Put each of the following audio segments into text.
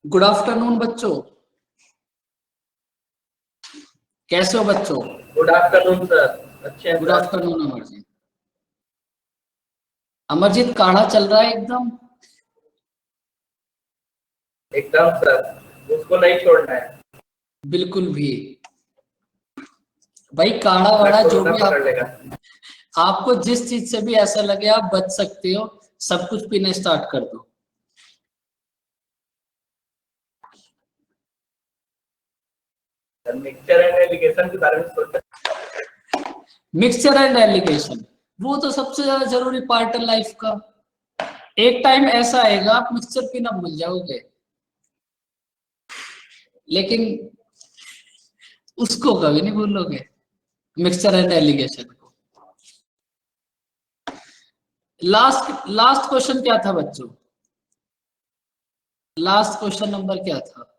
Good afternoon बच्चों, कैसे हो बच्चों? Good afternoon sir. अच्छे हैं good sir. Afternoon Amarjeet. Amarjeet काढ़ा चल रहा है एकदम। एकदम सर, उसको नहीं छोड़ना है। बिल्कुल भी भाई, काढ़ा वाढ़ा जो कोरोना भी पकड़ लेगा। आपको जिस चीज से भी ऐसा लगे आप बच सकते हो, सब कुछ पीने स्टार्ट कर दो। सर मिक्सचर एंड एलिगेशन के बारे में सोचा। मिक्सचर एंड एलिगेशन वो तो सबसे ज्यादा जरूरी पार्ट है लाइफ का। एक टाइम ऐसा आएगा आप मिक्सचर पीना भूल जाओगे, लेकिन उसको कभी नहीं भूलोगे, मिक्सचर एंड एलिगेशन को। लास्ट क्वेश्चन क्या था बच्चों? लास्ट क्वेश्चन नंबर क्या था?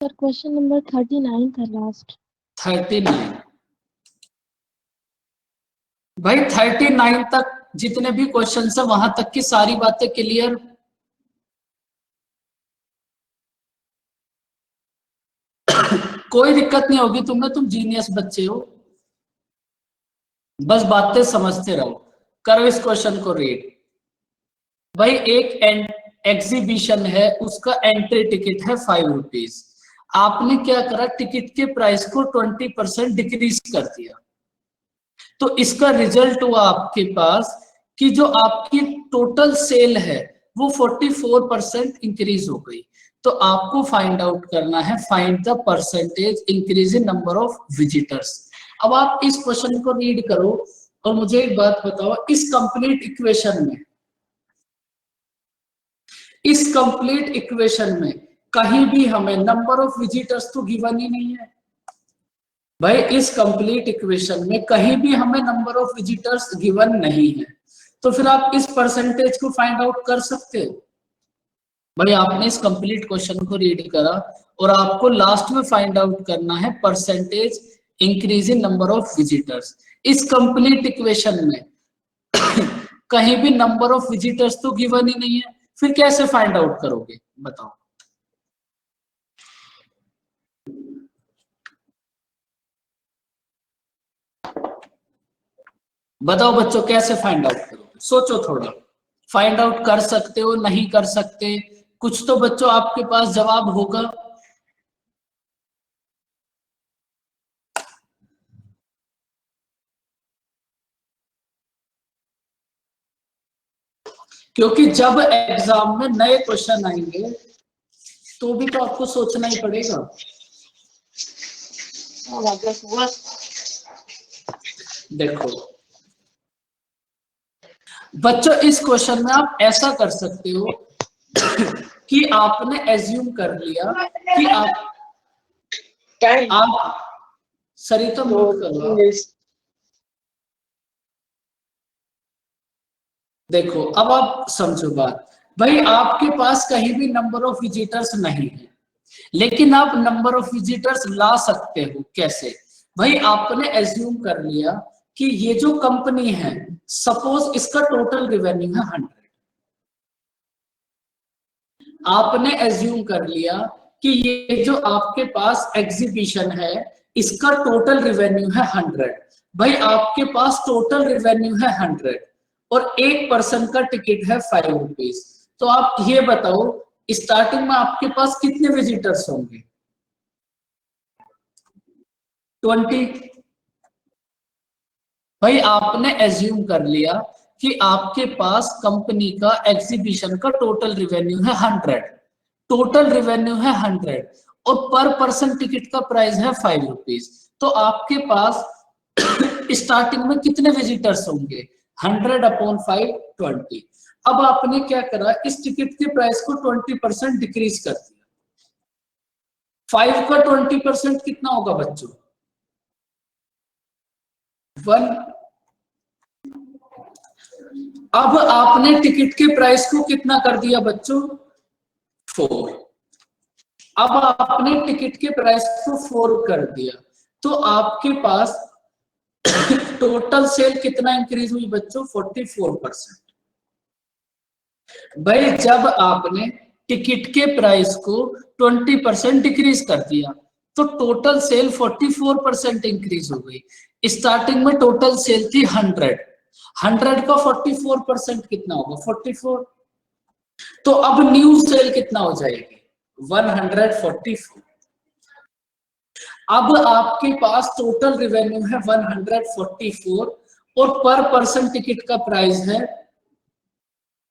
सर क्वेश्चन नंबर 39 था लास्ट। 39। भाई 39 तक जितने भी क्वेश्चन है वहां तक की सारी बातें क्लियर? कोई दिक्कत नहीं होगी तुम्हें, तुम जीनियस बच्चे हो, बस बातें समझते रहो। करो इस क्वेश्चन को रीड। भाई एक एग्जीबिशन है, उसका एंट्री टिकट है 5 रुपीज। आपने क्या करा, टिकट के प्राइस को 20% डिक्रीज कर दिया, तो इसका रिजल्ट हुआ आपके पास कि जो आपकी टोटल सेल है वो 44% इंक्रीज हो गई। तो आपको फाइंड आउट करना है, find the percentage increase in number of visitors. अब आप इस क्वेश्चन को रीड करो और मुझे एक बात बताओ, इस कंप्लीट इक्वेशन में कहीं भी हमें नंबर ऑफ विजिटर्स तो गिवन ही नहीं है। भाई इस कंप्लीट इक्वेशन में कहीं भी हमें नंबर ऑफ विजिटर्स गिवन नहीं है, तो फिर आप इस परसेंटेज को फाइंड आउट कर सकते हो। भाई आपने इस कंप्लीट क्वेश्चन को रीड करा और आपको लास्ट में फाइंड आउट करना है percentage increase in number of visitors. इस कंप्लीट इक्वेशन में कहीं भी नंबर ऑफ विजिटर्स तो गिवन ही नहीं है, फिर कैसे फाइंड आउट करोगे बताओ? बताओ बच्चों, कैसे फाइंड आउट करोगे? सोचो थोड़ा। फाइंड आउट कर सकते हो, नहीं कर सकते? कुछ तो बच्चों आपके पास जवाब होगा। क्योंकि जब एग्जाम में नए क्वेश्चन आएंगे तो भी तो आपको सोचना ही पड़ेगा। देखो बच्चों, इस क्वेश्चन में आप ऐसा कर सकते हो कि आपने एज्यूम कर लिया कि आप सरिता म्यूट कर लो। देखो अब आप समझो बात। भाई आपके पास कहीं भी नंबर ऑफ विजिटर्स नहीं है, लेकिन आप नंबर ऑफ विजिटर्स ला सकते हो। कैसे? भाई आपने एज्यूम कर लिया कि ये जो कंपनी है, सपोज इसका टोटल रेवेन्यू है 100। आपने एज्यूम कर लिया कि ये जो आपके पास एग्जीबिशन है, इसका टोटल रेवेन्यू है 100। भाई आपके पास टोटल रेवेन्यू है 100 और एक पर्सन का टिकट है 5 रुपीज। तो आप ये बताओ, स्टार्टिंग में आपके पास कितने विजिटर्स होंगे? 20। भाई आपने एज्यूम कर लिया कि आपके पास कंपनी का एग्जीबिशन का टोटल रेवेन्यू है 100, टोटल रेवेन्यू है 100 और पर पर्सन टिकट का प्राइस है 5 रुपीज। तो आपके पास स्टार्टिंग में कितने विजिटर्स होंगे? 100/5 20। अब आपने क्या करा, इस टिकट के प्राइस को 20% डिक्रीज कर दिया। 5 का 20% कितना होगा बच्चों? 1। अब आपने टिकट के प्राइस को कितना कर दिया बच्चों? 4। अब आपने टिकट के प्राइस को 4 कर दिया, तो आपके पास टोटल सेल कितना इंक्रीज हुई बच्चों? 44%। भाई जब आपने टिकट के प्राइस को 20% डिक्रीज कर दिया तो टोटल सेल 44% इंक्रीज हो गई। स्टार्टिंग में टोटल सेल थी 100 का 44% कितना होगा 44। तो अब न्यू सेल कितना हो जाएगी 144। अब आपके पास टोटल रेवेन्यू है 144 और पर पर्सन टिकट का प्राइस है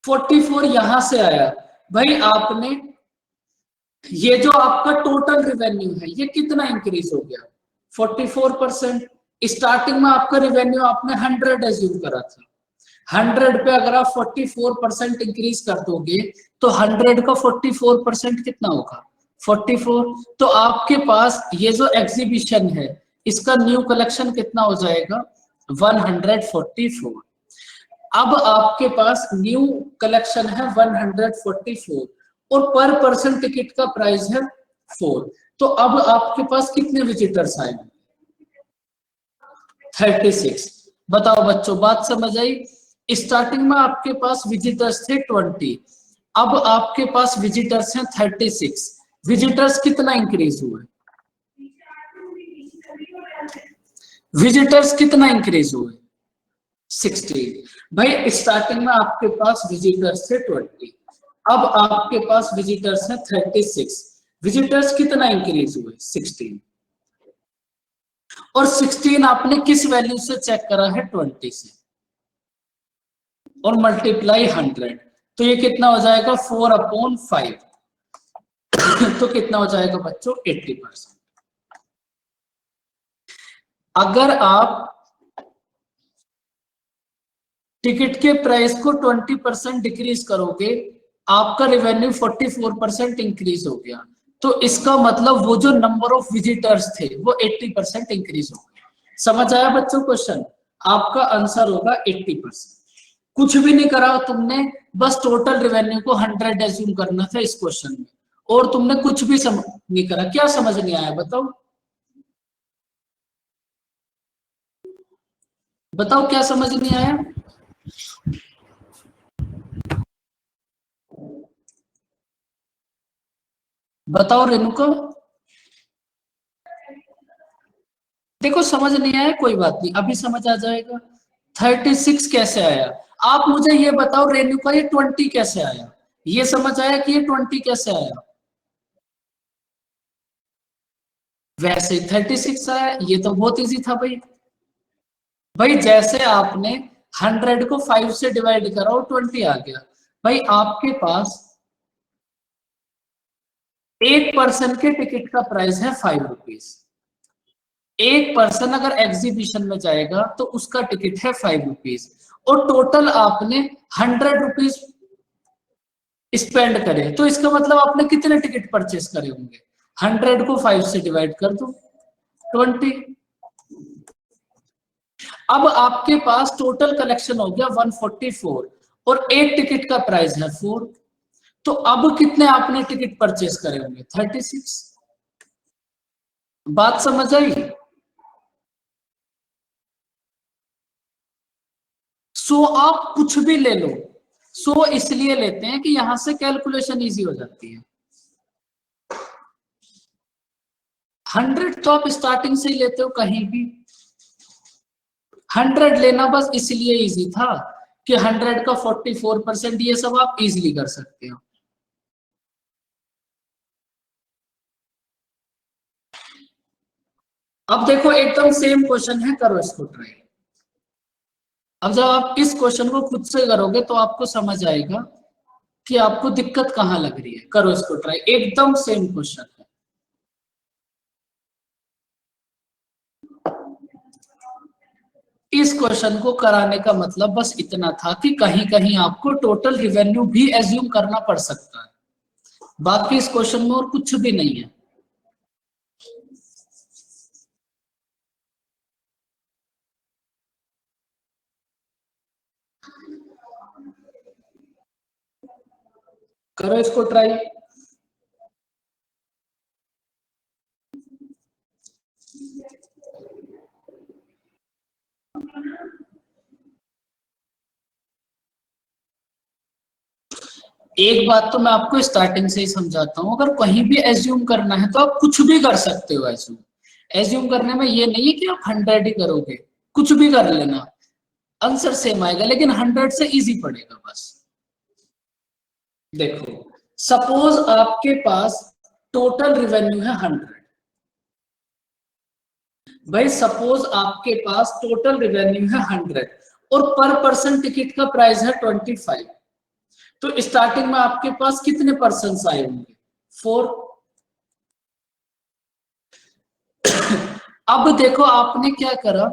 44। यहां से आया भाई आपने ये जो आपका टोटल रेवेन्यू है ये कितना इंक्रीज हो गया 44%। स्टार्टिंग में आपका रेवेन्यू आपने 100 एज्यूम करा था, 100 पे अगर आप 44% इंक्रीज कर दोगे तो 100 का 44% कितना होगा 44। तो आपके पास ये जो एग्जीबिशन है इसका न्यू कलेक्शन कितना हो जाएगा 144। अब आपके पास न्यू कलेक्शन है 144 और पर पर्सन टिकट का प्राइस है 4। तो अब आपके पास कितने विजिटर्स आए 36। बताओ बच्चों बात समझ आई। स्टार्टिंग में आपके पास विजिटर्स थे 20, अब आपके पास विजिटर्स हैं 36। विजिटर्स कितना इंक्रीज हुए विजिटर्स कितना इंक्रीज हुए 16। भाई स्टार्टिंग में आपके पास विजिटर्स थे 20, अब आपके पास विजिटर्स हैं 36। विजिटर्स कितना इंक्रीज हुए 16 और 16 आपने किस वैल्यू से चेक करा है 20 से और मल्टीप्लाई 100। तो ये कितना हो जाएगा 4/5 तो कितना हो जाएगा बच्चों 80%। अगर आप टिकट के प्राइस को 20% डिक्रीज करोगे आपका रेवेन्यू 44% इंक्रीज हो गया, तो इसका मतलब वो जो नंबर ऑफ विजिटर्स थे वो 80% इंक्रीज हो गया। समझ आया बच्चों क्वेश्चन। आपका आंसर होगा 80%। कुछ भी नहीं करा तुमने, बस टोटल रेवेन्यू को 100 एज्यूम करना था इस क्वेश्चन में और तुमने कुछ भी नहीं करा। क्या समझ नहीं आया बताओ, बताओ क्या समझ नहीं आया। बताओ रेणुका। देखो समझ नहीं आया कोई बात नहीं अभी समझ आ जाएगा। 36 कैसे आया आप मुझे ये बताओ रेणुका, ये 20 कैसे आया, ये समझ आया कि ये 20 कैसे आया। वैसे ही 36 आया, ये तो बहुत इजी था भाई। भाई जैसे आपने 100 को 5 से डिवाइड करा और 20 आ गया। भाई आपके पास एक पर्सन के टिकट का प्राइस है 5 रुपीज। एक पर्सन अगर एग्जीबिशन में जाएगा तो उसका टिकट है 5 रुपीज और टोटल आपने 100 रुपीज स्पेंड करे, तो इसका मतलब आपने कितने टिकट परचेस करे होंगे 100 को 5 से डिवाइड कर दो 20। अब आपके पास टोटल कलेक्शन हो गया 144 और एक टिकट का प्राइस है 4। तो अब कितने आपने टिकट परचेस करे होंगे 36। बात समझ आई। सो आप कुछ भी ले लो, सो इसलिए लेते हैं कि यहां से कैलकुलेशन इजी हो जाती है। 100 तो आप स्टार्टिंग से ही लेते हो कहीं भी। 100 लेना बस इसलिए इजी था कि 100 का 44% ये सब आप इजीली कर सकते हो। अब देखो एकदम सेम क्वेश्चन है, करो इसको ट्राई। अब जब आप इस क्वेश्चन को खुद से करोगे तो आपको समझ आएगा कि आपको दिक्कत कहां लग रही है। करो इसको ट्राई, एकदम सेम क्वेश्चन है। इस क्वेश्चन को कराने का मतलब बस इतना था कि कहीं कहीं आपको टोटल रिवेन्यू भी एज्यूम करना पड़ सकता है, बाकी इस क्वेश्चन में और कुछ भी नहीं है। करो इसको ट्राई। एक बात तो मैं आपको स्टार्टिंग से ही समझाता हूं, अगर कहीं भी एज्यूम करना है तो आप कुछ भी कर सकते हो। एज्यूम करने में ये नहीं है कि आप 100 ही करोगे, कुछ भी कर लेना, आंसर सेम आएगा, लेकिन 100 से इजी पड़ेगा बस। देखो सपोज आपके पास टोटल रेवेन्यू है 100। भाई सपोज आपके पास टोटल रेवेन्यू है 100 और पर पर्सन टिकट का प्राइस है 25, तो स्टार्टिंग में आपके पास कितने पर्सन आए होंगे? 4। अब देखो आपने क्या करा,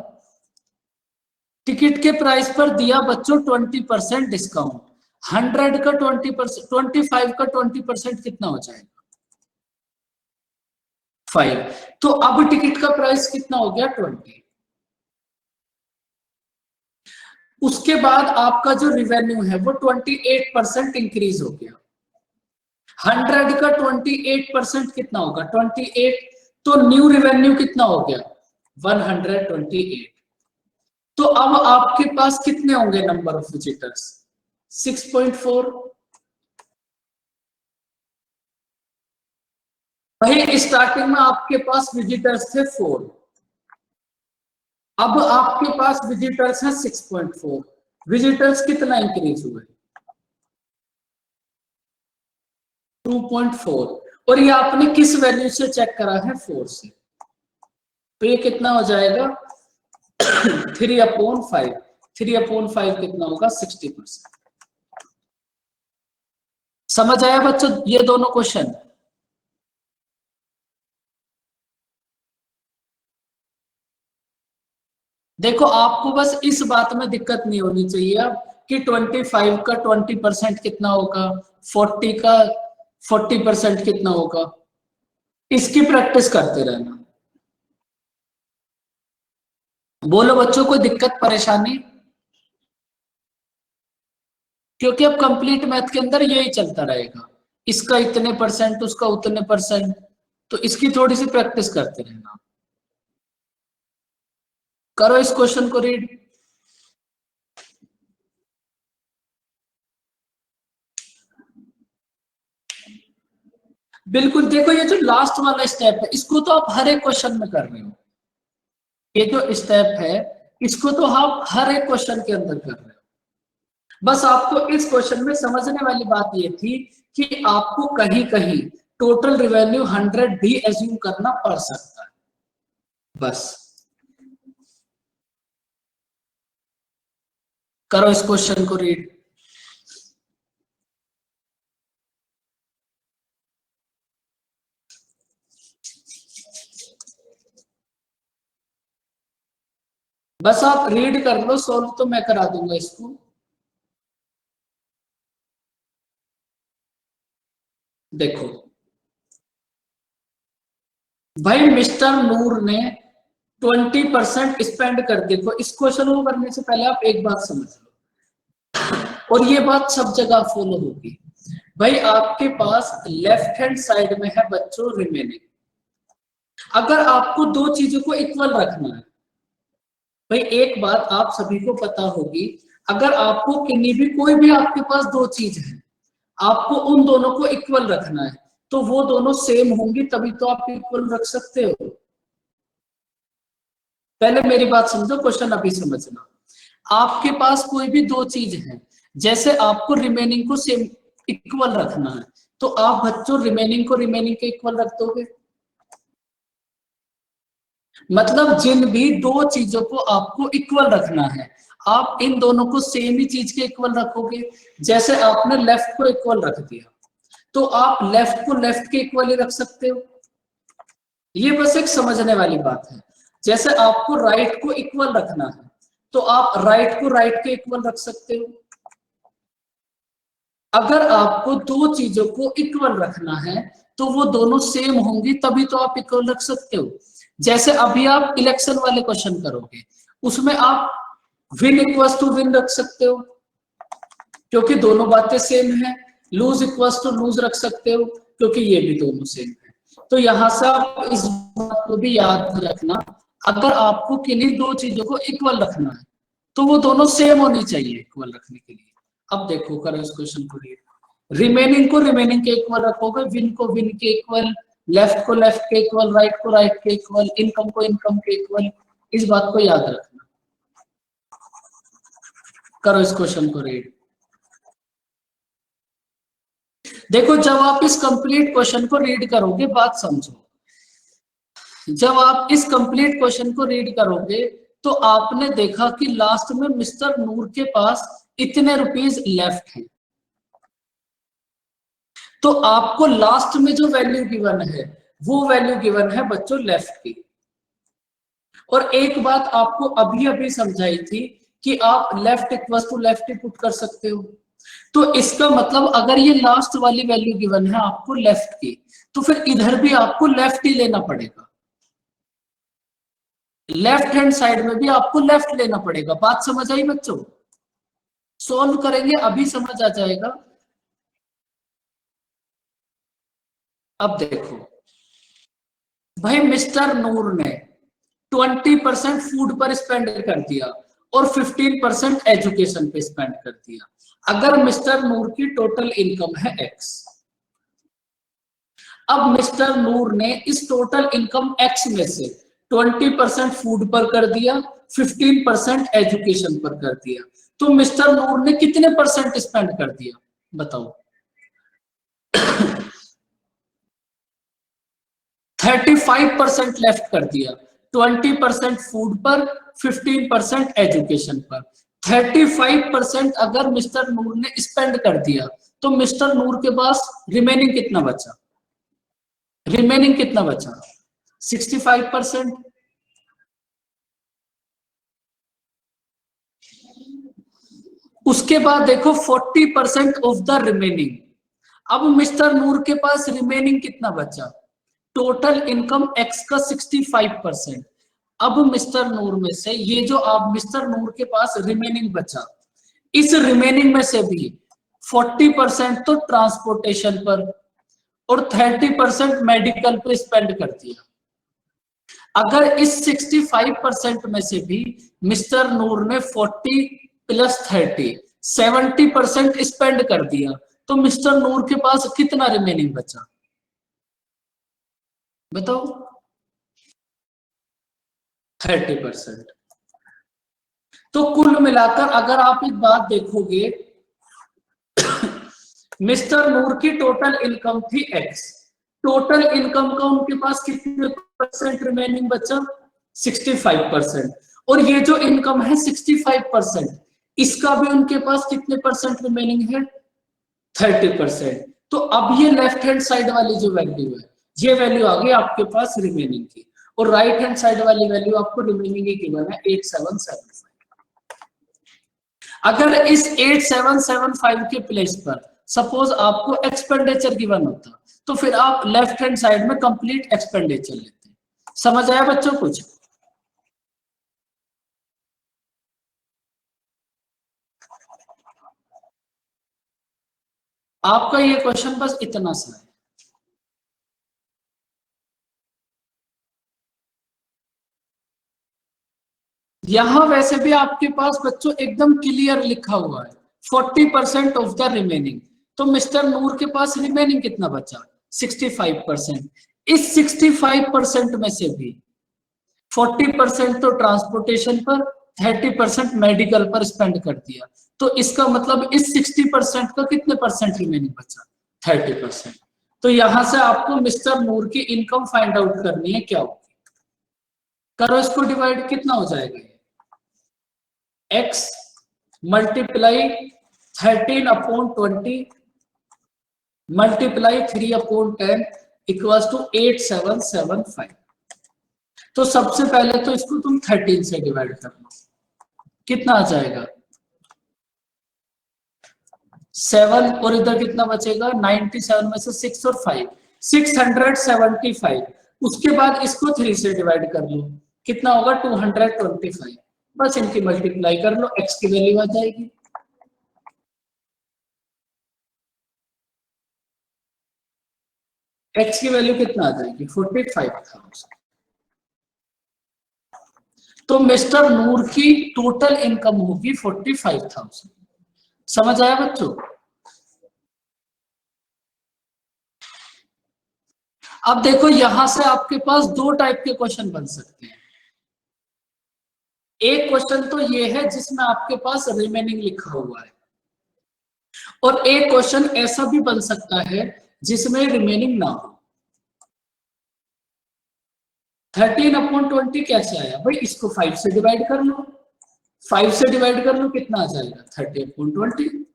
टिकट के प्राइस पर दिया बच्चों 20% डिस्काउंट। 100 का 20%, 25 का 20% कितना हो जाएगा? 5। तो अब टिकट का प्राइस कितना हो गया? 20। उसके बाद आपका जो रिवेन्यू है वो 28% इंक्रीज हो गया। 100 का 28% कितना होगा? 28। तो न्यू रेवेन्यू कितना हो गया? 128। तो अब आपके पास कितने होंगे नंबर ऑफ विजिटर्स? 6.4। भाई स्टार्टिंग में आपके पास विजिटर्स थे 4, अब आपके पास विजिटर्स हैं 6.4। विजिटर्स कितना इंक्रीज हुए? 2.4। और ये आपने किस वैल्यू से चेक करा है? 4 से। तो ये कितना हो जाएगा? 3/5। 3/5 कितना होगा? 60%। समझ आया बच्चों ये दोनों क्वेश्चन? देखो आपको बस इस बात में दिक्कत नहीं होनी चाहिए अब कि 25 का 20% कितना होगा, 40 का 40% कितना होगा। इसकी प्रैक्टिस करते रहना। बोलो बच्चों कोई दिक्कत परेशानी? क्योंकि अब कंप्लीट मैथ के अंदर यही चलता रहेगा, इसका इतने परसेंट, उसका उतने परसेंट, तो इसकी थोड़ी सी प्रैक्टिस करते रहना। करो इस क्वेश्चन को रीड। बिल्कुल देखो ये जो लास्ट वाला स्टेप है इसको तो आप हर एक क्वेश्चन में कर रहे हो। ये जो स्टेप है इसको तो आप हर एक क्वेश्चन के अंदर कर रहे हो। बस आपको इस क्वेश्चन में समझने वाली बात ये थी कि आपको कहीं कहीं टोटल रिवेन्यू 100 भी एज्यूम करना पड़ सकता है, बस। करो इस क्वेश्चन को रीड। बस आप रीड कर लो, सॉल्व तो मैं करा दूंगा इसको। देखो भाई मिस्टर नूर ने 20% स्पेंड कर, देखो इस क्वेश्चन को करने से पहले आप एक बात समझ लो और ये बात सब जगह फॉलो होगी। भाई आपके पास लेफ्ट हैंड साइड में है बच्चों रिमेनिंग। अगर आपको दो चीजों को इक्वल रखना है, भाई एक बात आप सभी को पता होगी, अगर आपको किन्हीं भी कोई भी आपके पास दो चीज है, आपको उन दोनों को इक्वल रखना है तो वो दोनों सेम होंगी तभी तो आप इक्वल रख सकते हो। पहले मेरी बात समझो, क्वेश्चन अभी समझना। आपके पास कोई भी दो चीज है, जैसे आपको रिमेनिंग को सेम इक्वल रखना है तो आप बच्चों रिमेनिंग को रिमेनिंग के इक्वल रख दोगे। मतलब जिन भी दो चीजों को आपको इक्वल रखना है आप इन दोनों को सेम ही चीज के इक्वल रखोगे। जैसे आपने लेफ्ट को इक्वल रख दिया तो आप लेफ्ट को लेफ्ट के इक्वल ही रख सकते हो। ये बस एक समझने वाली बात है। जैसे आपको राइट को इक्वल रखना है तो आप राइट को राइट के इक्वल रख सकते हो। अगर आपको दो चीजों को इक्वल रखना है तो वो दोनों सेम होंगी तभी तो आप इक्वल रख सकते हो। जैसे अभी आप इलेक्शन वाले क्वेश्चन करोगे उसमें आप विन इक्वल्स टू विन रख सकते हो क्योंकि दोनों बातें सेम है। लूज इक्वल्स टू लूज रख सकते हो क्योंकि ये भी दोनों सेम है। तो यहां से आप इस बात को भी याद रखना, अगर आपको किन्हीं दो चीजों को इक्वल रखना है तो वो दोनों सेम होनी चाहिए इक्वल रखने के लिए। अब देखो करो इस क्वेश्चन को रीड। रिमेनिंग को रिमेनिंग के इक्वल रखोगे, विन को विन के इक्वल, लेफ्ट को लेफ्ट के इक्वल, राइट को राइट के इक्वल, इनकम को इनकम के इक्वल। इस बात को याद रखना। करो इस क्वेश्चन को रीड। देखो जब आप इस कंप्लीट क्वेश्चन को रीड करोगे, बात समझो, जब आप इस कंप्लीट क्वेश्चन को रीड करोगे तो आपने देखा कि लास्ट में मिस्टर नूर के पास इतने रुपीस लेफ्ट हैं, तो आपको लास्ट में जो वैल्यू गिवन है वो वैल्यू गिवन है बच्चों लेफ्ट की। और एक बात आपको अभी अभी समझाई थी कि आप लेफ्ट इक्वल टू लेफ्ट ही पुट कर सकते हो। तो इसका मतलब अगर ये लास्ट वाली वैल्यू गिवन है आपको लेफ्ट की, तो फिर इधर भी आपको लेफ्ट ही लेना पड़ेगा, लेफ्ट हैंड साइड में भी आपको लेफ्ट लेना पड़ेगा। बात समझ आई बच्चों? सॉल्व करेंगे अभी समझ आ जाएगा। अब देखो भाई, मिस्टर नूर ने 20% फूड पर स्पेंड कर दिया और 15% एजुकेशन पे स्पेंड कर दिया। अगर मिस्टर नूर की टोटल इनकम है एक्स, अब मिस्टर नूर ने इस टोटल इनकम एक्स में से 20% फूड पर कर दिया, 15% एजुकेशन पर कर दिया, तो मिस्टर नूर ने कितने परसेंट स्पेंड कर दिया बताओ? 35% लेफ्ट कर दिया। 20% फूड पर, 15% एजुकेशन पर। 35% अगर मिस्टर नूर ने स्पेंड कर दिया तो मिस्टर नूर के पास रिमेनिंग कितना बचा? रिमेनिंग कितना बचा? 65%। उसके बाद देखो 40% ऑफ द रिमेनिंग। अब मिस्टर नूर के पास रिमेनिंग कितना बचा? टोटल इनकम एक्स का 65%। अब मिस्टर नूर में से ये जो आप मिस्टर नूर के पास रिमेनिंग बचा, इस रिमेनिंग में से भी 40% तो ट्रांसपोर्टेशन पर और 30% मेडिकल पे स्पेंड कर दिया। अगर इस 65% में से भी मिस्टर नूर ने 40 + 30 70% स्पेंड कर दिया, तो मिस्टर नूर के पास कितना रिमेनिंग बचा बताओ? 30%। तो कुल मिलाकर अगर आप एक बात देखोगे, मिस्टर नूर की टोटल इनकम थी एक्स, टोटल इनकम का उनके पास कितने परसेंट रिमेनिंग बचा? 65%। और ये जो इनकम है 65%, इसका भी उनके पास कितने परसेंट रिमेनिंग है? 30%। तो अब ये लेफ्ट हैंड साइड वाली जो वैल्यू है, ये वैल्यू आ गई आपके पास रिमेनिंग की, और राइट हैंड साइड वाली वैल्यू आपको रिमेनिंग की गिवन है 8775। अगर इस 8775 के प्लेस पर सपोज आपको एक्सपेंडिचर गिवन होता, तो फिर आप लेफ्ट हैंड साइड में कंप्लीट एक्सपेंडिचर लेते। समझ आया बच्चों कुछ? आपका ये क्वेश्चन बस इतना सा है। यहां वैसे भी आपके पास बच्चों एकदम क्लियर लिखा हुआ है 40% ऑफ द रिमेनिंग, तो मिस्टर नूर के पास रिमेनिंग कितना बचा? 65%। इस 65% में से भी 40% तो ट्रांसपोर्टेशन पर, 30% मेडिकल पर स्पेंड कर दिया, तो इसका मतलब इस 60% का कितने परसेंट रिमेनिंग बचा? 30%। तो यहां से आपको मिस्टर नूर की इनकम फाइंड आउट करनी है, क्या होगी? करो इसको डिवाइड, कितना हो जाएगा? x multiply 13/20 multiply 3/10 equals to 8775। तो सबसे पहले तो इसको तुम 13 से डिवाइड कर लो, कितना आ जाएगा? 7, और इधर कितना बचेगा? 97 में से 6 और 5, 675। उसके बाद इसको 3 से डिवाइड कर लो, कितना होगा? 225। बस इनकी मल्टीप्लाई कर लो, x की वैल्यू आ जाएगी। x की वैल्यू कितना आ जाएगी? 45,000। तो मिस्टर नूर की टोटल इनकम होगी 45,000। समझ आया बच्चों? अब देखो यहां से आपके पास दो टाइप के क्वेश्चन बन सकते हैं। एक क्वेश्चन तो ये है जिसमें आपके पास रिमेनिंग लिखा हुआ है, और एक क्वेश्चन ऐसा भी बन सकता है जिसमें रिमेनिंग ना हो। 13/20 कैसे आया भाई? इसको 5 से डिवाइड कर लो, 5 से डिवाइड कर लो, कितना आ जाएगा? 30/20।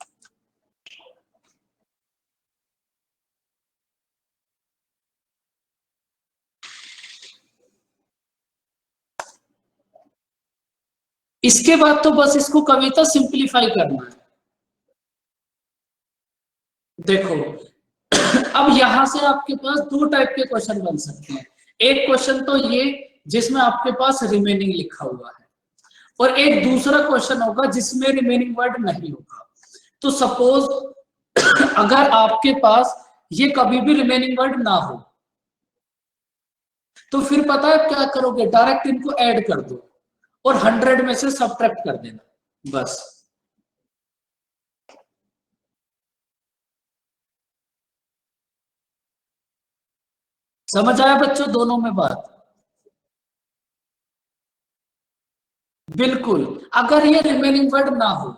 इसके बाद तो बस इसको कविता सिंप्लीफाई करना है। देखो अब यहां से आपके पास दो टाइप के क्वेश्चन बन सकते हैं। एक क्वेश्चन तो ये जिसमें आपके पास रिमेनिंग लिखा हुआ है, और एक दूसरा क्वेश्चन होगा जिसमें रिमेनिंग वर्ड नहीं होगा। तो सपोज अगर आपके पास ये कभी भी रिमेनिंग वर्ड ना हो, तो फिर पता है क्या करोगे? डायरेक्ट इनको ऐड कर दो और 100 में से सब्ट्रैक्ट कर देना, बस। समझ आया बच्चों दोनों में बात? बिल्कुल। अगर ये रिमेनिंग वर्ड ना हो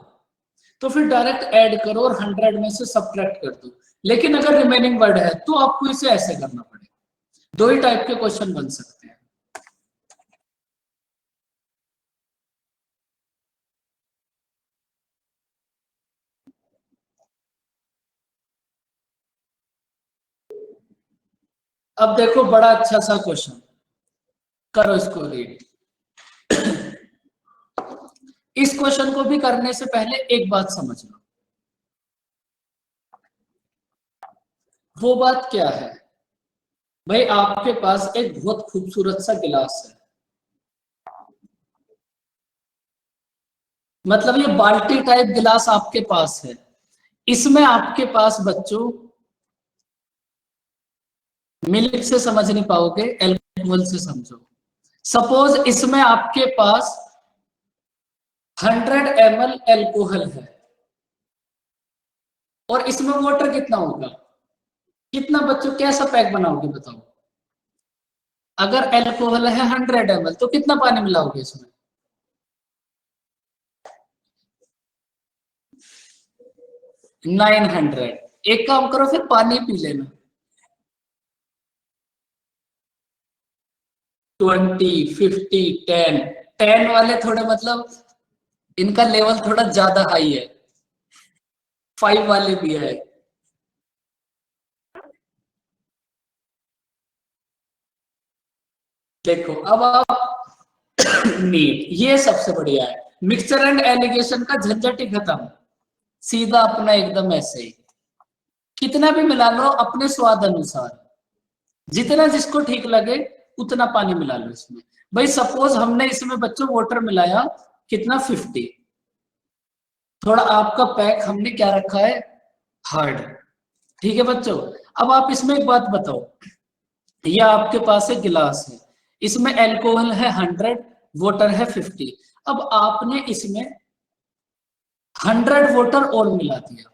तो फिर डायरेक्ट ऐड करो और 100 में से सब्ट्रैक्ट कर दो। लेकिन अगर रिमेनिंग वर्ड है तो आपको इसे ऐसे करना पड़ेगा। दो ही टाइप के क्वेश्चन बन सकते हैं। अब देखो बड़ा अच्छा सा क्वेश्चन, करो इसको रीड। इस क्वेश्चन को भी करने से पहले एक बात समझ लो। वो बात क्या है भाई? आपके पास एक बहुत खूबसूरत सा गिलास है, मतलब ये बाल्टी टाइप गिलास आपके पास है। इसमें आपके पास बच्चों, मिल्क से समझ नहीं पाओगे, एल्कोहल से समझो। सपोज इसमें आपके पास 100 ml एल्कोहल है, और इसमें वाटर कितना होगा? कितना बच्चों? कैसा पैक बनाओगे बताओ? अगर एल्कोहल है 100 ml तो कितना पानी मिलाओगे इसमें? 900। एक काम करो फिर पानी पी लेना। 20, 50, 10। 10 वाले थोड़े मतलब इनका लेवल थोड़ा ज्यादा हाई है। 5 वाले भी है। देखो अब आप नीट, ये सबसे बढ़िया है। मिक्सचर एंड एलिगेशन का झंझट ही खत्म, सीधा अपना एकदम ऐसे ही। कितना भी मिला लो अपने स्वाद अनुसार, जितना जिसको ठीक लगे उतना पानी मिला लो इसमें। भाई सपोज हमने इसमें बच्चों वाटर मिलाया, कितना? 50। थोड़ा आपका पैक हमने क्या रखा है? हार्ड। ठीक है बच्चों। अब आप इसमें एक बात बताओ, ये आपके पास एक गिलास है, इसमें एल्कोहल है 100, वाटर है 50। अब आपने इसमें 100 वाटर और मिला दिया।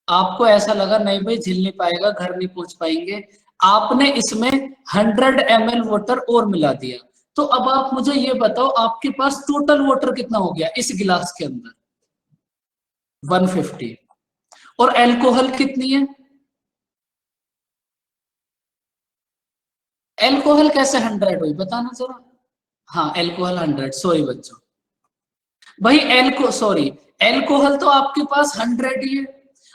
आपको ऐसा लगा नहीं भाई झिल नहीं पाएगा, घर नहीं पहुंच पाएंगे। आपने इसमें 100 ml वाटर और मिला दिया। तो अब आप मुझे ये बताओ आपके पास टोटल वाटर कितना हो गया इस गिलास के अंदर? 150। और एल्कोहल कितनी है? एल्कोहल कैसे 100 हुई बताना जरा। हाँ एल्कोहल 100, सॉरी बच्चों। भाई एल्कोहल तो आपके पास 100 ही है।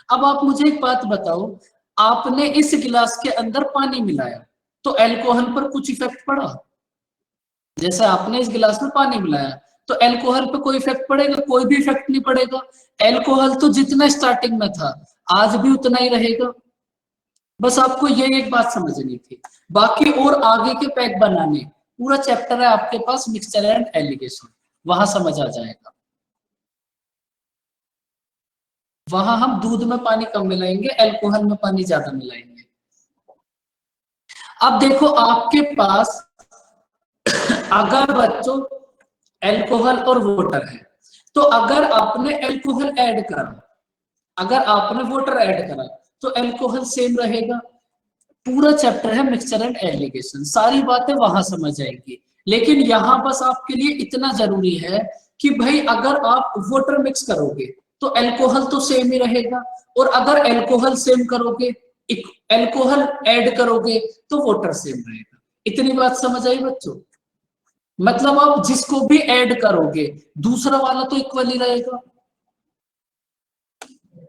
अब आप मुझे एक बात बताओ, आपने इस गिलास के अंदर पानी मिलाया तो एल्कोहल पर कुछ इफेक्ट पड़ा? जैसे आपने इस गिलास में पानी मिलाया तो एल्कोहल पे कोई इफेक्ट पड़ेगा? कोई भी इफेक्ट नहीं पड़ेगा। एल्कोहल तो जितना स्टार्टिंग में था आज भी उतना ही रहेगा। बस आपको ये एक बात समझनी थी। बाकी और आगे के पैक बनाने पूरा चैप्टर है आपके पास, मिक्सचर एंड एलिगेशन, वहां समझ आ जाएगा। वहां हम दूध में पानी कम मिलाएंगे, एल्कोहल में पानी ज्यादा मिलाएंगे। अब देखो आपके पास अगर बच्चों एल्कोहल और वाटर है, तो अगर आपने एल्कोहल ऐड करा, अगर आपने वाटर ऐड करा तो एल्कोहल सेम रहेगा, पूरा चैप्टर है मिक्सचर एंड एलिगेशन, सारी बातें वहां समझ आएंगी। लेकिन यहाँ बस आपके लिए इतना जरूरी है कि भाई अगर आप वाटर मिक्स करोगे तो अल्कोहल तो सेम ही रहेगा, और अगर अल्कोहल सेम करोगे, अल्कोहल ऐड करोगे तो वाटर सेम रहेगा। इतनी बात समझ आई बच्चों? मतलब आप जिसको भी ऐड करोगे दूसरा वाला तो इक्वल ही रहेगा।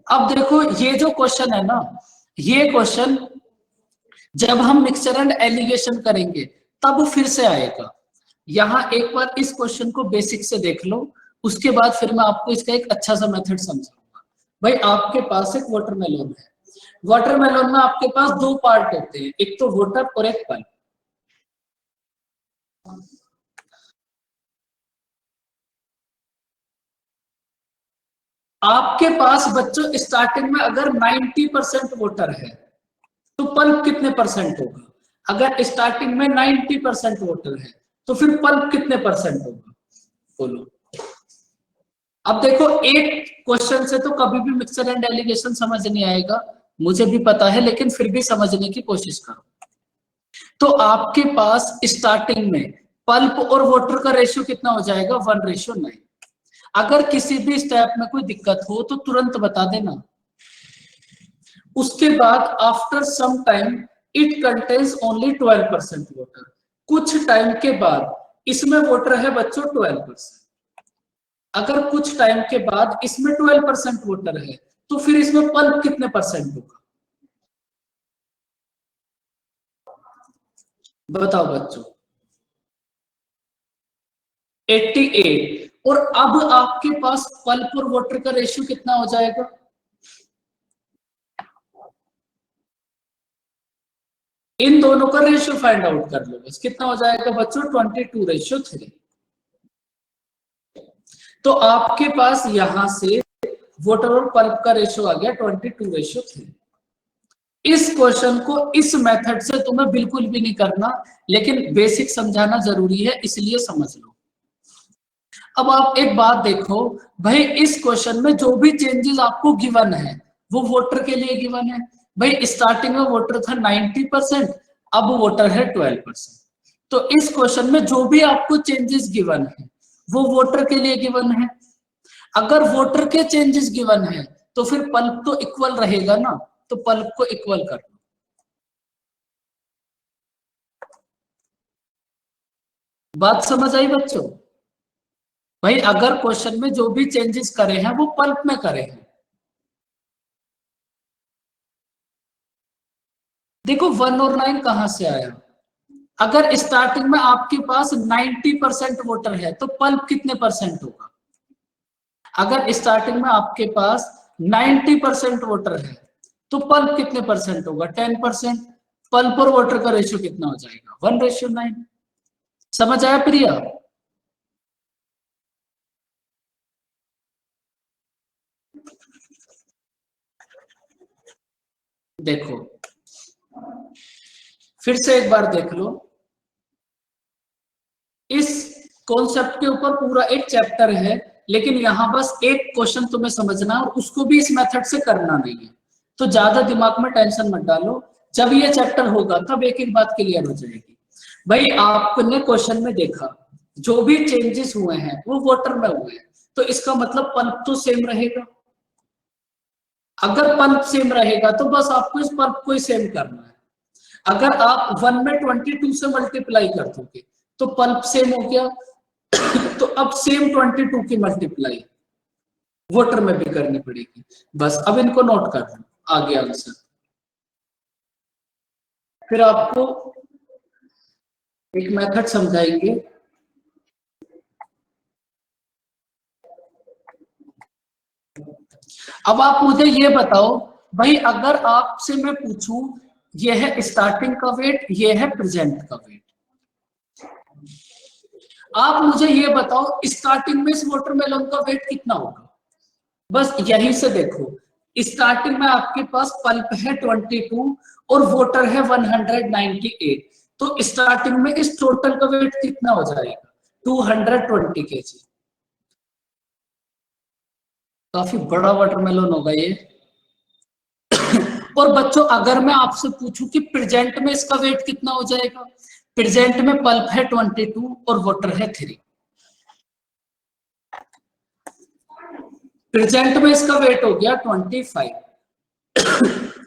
अब देखो ये जो क्वेश्चन है ना, ये क्वेश्चन जब हम मिक्सचर एंड एलिगेशन करेंगे तब फिर से आएगा। यहां एक बार इस क्वेश्चन को बेसिक से देख लो, उसके बाद फिर मैं आपको इसका एक अच्छा सा मेथड समझाऊंगा। भाई आपके पास एक वाटरमेलन है, वाटरमेलन में आपके पास दो पार्ट होते हैं, एक तो वाटर और एक पल्प। आपके पास बच्चों स्टार्टिंग में अगर 90% वाटर है तो पल्प कितने परसेंट होगा? अगर स्टार्टिंग में 90% वाटर है तो फिर पल्प कितने परसेंट होगा? बोलो। अब देखो एक क्वेश्चन से तो कभी भी मिक्सचर एंड एलिगेशन समझ नहीं आएगा, मुझे भी पता है, लेकिन फिर भी समझने की कोशिश करो। तो आपके पास स्टार्टिंग में पल्प और वाटर का रेशियो कितना हो जाएगा? 1:9। अगर किसी भी स्टेप में कोई दिक्कत हो तो तुरंत बता देना। उसके बाद after some time it contains only 12% water. कुछ टाइम के बाद इसमें वाटर है बच्चों 12%। अगर कुछ टाइम के बाद इसमें 12% वाटर है तो फिर इसमें पल्प कितने परसेंट होगा? बताओ बच्चों। 88। और अब आपके पास पल्प और वाटर का रेशियो कितना हो जाएगा? इन दोनों का रेशियो फाइंड आउट कर लो बस, कितना हो जाएगा बच्चों? 22:3। तो आपके पास यहां से वाटर और पल्प का रेशियो आ गया 22:3। इस क्वेश्चन को इस मेथड से तुम्हें बिल्कुल भी नहीं करना, लेकिन बेसिक समझाना जरूरी है, इसलिए समझ लो। अब आप एक बात देखो, भाई इस क्वेश्चन में जो भी चेंजेस आपको गिवन है वो वाटर के लिए गिवन है। भाई स्टार्टिंग में वाटर था 90%, अब वाटर है 12%। तो इस क्वेश्चन में जो भी आपको चेंजेस गिवन है वो वाटर के लिए गिवन है। अगर वाटर के चेंजेस गिवन है तो फिर पल्प तो इक्वल रहेगा ना, तो पल्प को इक्वल कर लो। बात समझ आई बच्चों? भाई अगर क्वेश्चन में जो भी चेंजेस करे हैं वो पल्प में करे हैं। देखो 1 और 9 कहां से आया? अगर स्टार्टिंग में आपके पास 90% वाटर है तो पल्प कितने परसेंट होगा? अगर स्टार्टिंग में आपके पास 90% वाटर है तो पल्प कितने परसेंट होगा? 10%। पल्प और वाटर का रेशियो कितना हो जाएगा? 1:9। समझ आया प्रिया? देखो फिर से एक बार देख लो, इस कॉन्सेप्ट के ऊपर पूरा एक चैप्टर है, लेकिन यहां बस एक क्वेश्चन तुम्हें समझना है और उसको भी इस मेथड से करना नहीं है, तो ज्यादा दिमाग में टेंशन मत डालो। जब ये चैप्टर होगा तब एक एक बात क्लियर हो जाएगी। भाई आपने क्वेश्चन में देखा जो भी चेंजेस हुए हैं वो वाटर में हुए हैं, तो इसका मतलब पल्प तो सेम रहेगा। अगर पल्प सेम रहेगा तो बस आपको इस पल्प को ही सेम करना है। अगर आप 1 में 22 से मल्टीप्लाई कर दोगे तो पल्प सेम हो गया, तो अब सेम 22 की मल्टीप्लाई वाटर में भी करनी पड़ेगी। बस अब इनको नोट कर लो, आगे आंसर। फिर आपको एक मेथड समझाएंगे। अब आप मुझे ये बताओ, भाई अगर आपसे मैं पूछूं ये है स्टार्टिंग का वेट, ये है प्रेजेंट का वेट, आप मुझे ये बताओ स्टार्टिंग में इस वाटरमेलन का वेट कितना होगा? बस यहीं से देखो, स्टार्टिंग में आपके पास पल्प है 22 और वाटर है 198, तो स्टार्टिंग में इस टोटल का वेट कितना हो जाएगा? 220 kg। काफी बड़ा वाटरमेलन होगा ये। और बच्चों अगर मैं आपसे पूछूं कि प्रेजेंट में इसका वेट कितना हो जाएगा, प्रेजेंट में पल्प है 22 और वाटर है 3, प्रेजेंट में इसका वेट हो गया 25।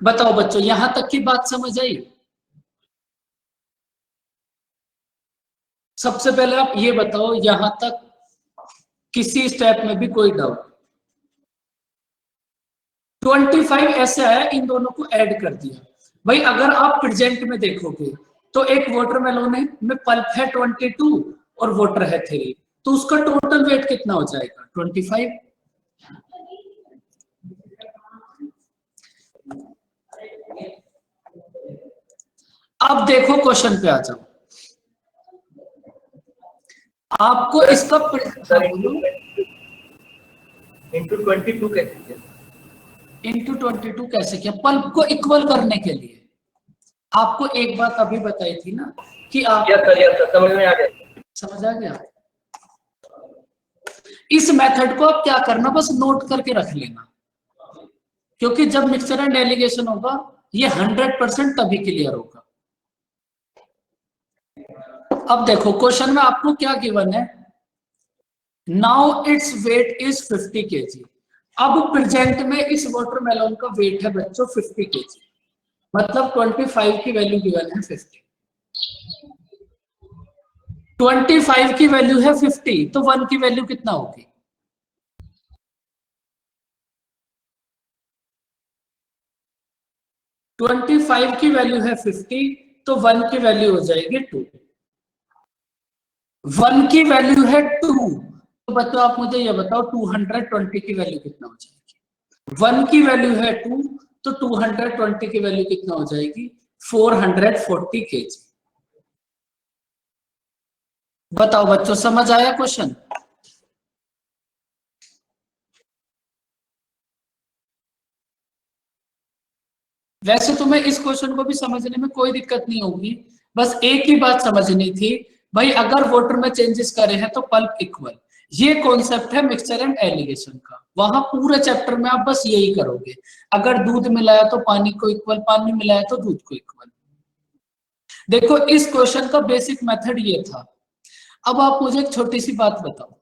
बताओ बच्चों यहां तक की बात समझ आई? सबसे पहले आप ये बताओ यहां तक किसी स्टेप में भी कोई डाउट? 25 ऐसे आया, इन दोनों को ऐड कर दिया। भाई अगर आप प्रेजेंट में देखोगे तो एक वाटरमेलन में पल्प है 22 और वाटर है 3, तो उसका टोटल वेट कितना हो जाएगा? 25। अब देखो क्वेश्चन पे आ जाओ, आपको इसका सर इंटू 22 कैसे किया? इंटू 22 कैसे किया? पल्प को इक्वल करने के लिए। आपको एक बात अभी बताई थी ना कि आप, यस सर समझ में आ गया। समझ आ गया? इस मेथड को आप क्या करना, बस नोट करके रख लेना, क्योंकि जब मिक्सचर एंड एलिगेशन होगा ये 100% तभी क्लियर होगा। अब देखो क्वेश्चन में आपको क्या गिवन है, now its weight is 50 kg। अब प्रेजेंट में इस वाटरमेलन का वेट है बच्चों 50 kg, मतलब 25 की वैल्यू गिवन है 50, 25 की वैल्यू है 50, तो 1 की वैल्यू कितना होगी? ट्वेंटी 25 की वैल्यू है 50, तो 1 की वैल्यू हो जाएगी 2। 1 की वैल्यू है 2, तो बच्चों आप मुझे ये बताओ 220 की वैल्यू कितना हो जाएगी? 1 की वैल्यू है 2, तो 220 की वैल्यू कितना हो जाएगी? 440 kg। बताओ बच्चों समझ आया क्वेश्चन? वैसे तुम्हें इस क्वेश्चन को भी समझने में कोई दिक्कत नहीं होगी, बस एक ही बात समझनी थी, भाई अगर वाटर में चेंजेस करे हैं तो पल्प इक्वल, ये कॉन्सेप्ट है मिक्सचर एंड एलिगेशन का। वहां पूरे चैप्टर में आप बस यही करोगे, अगर दूध मिलाया तो पानी को इक्वल, पानी मिलाया तो दूध को इक्वल। देखो इस क्वेश्चन का बेसिक मेथड ये था। अब आप मुझे एक छोटी सी बात बताओ,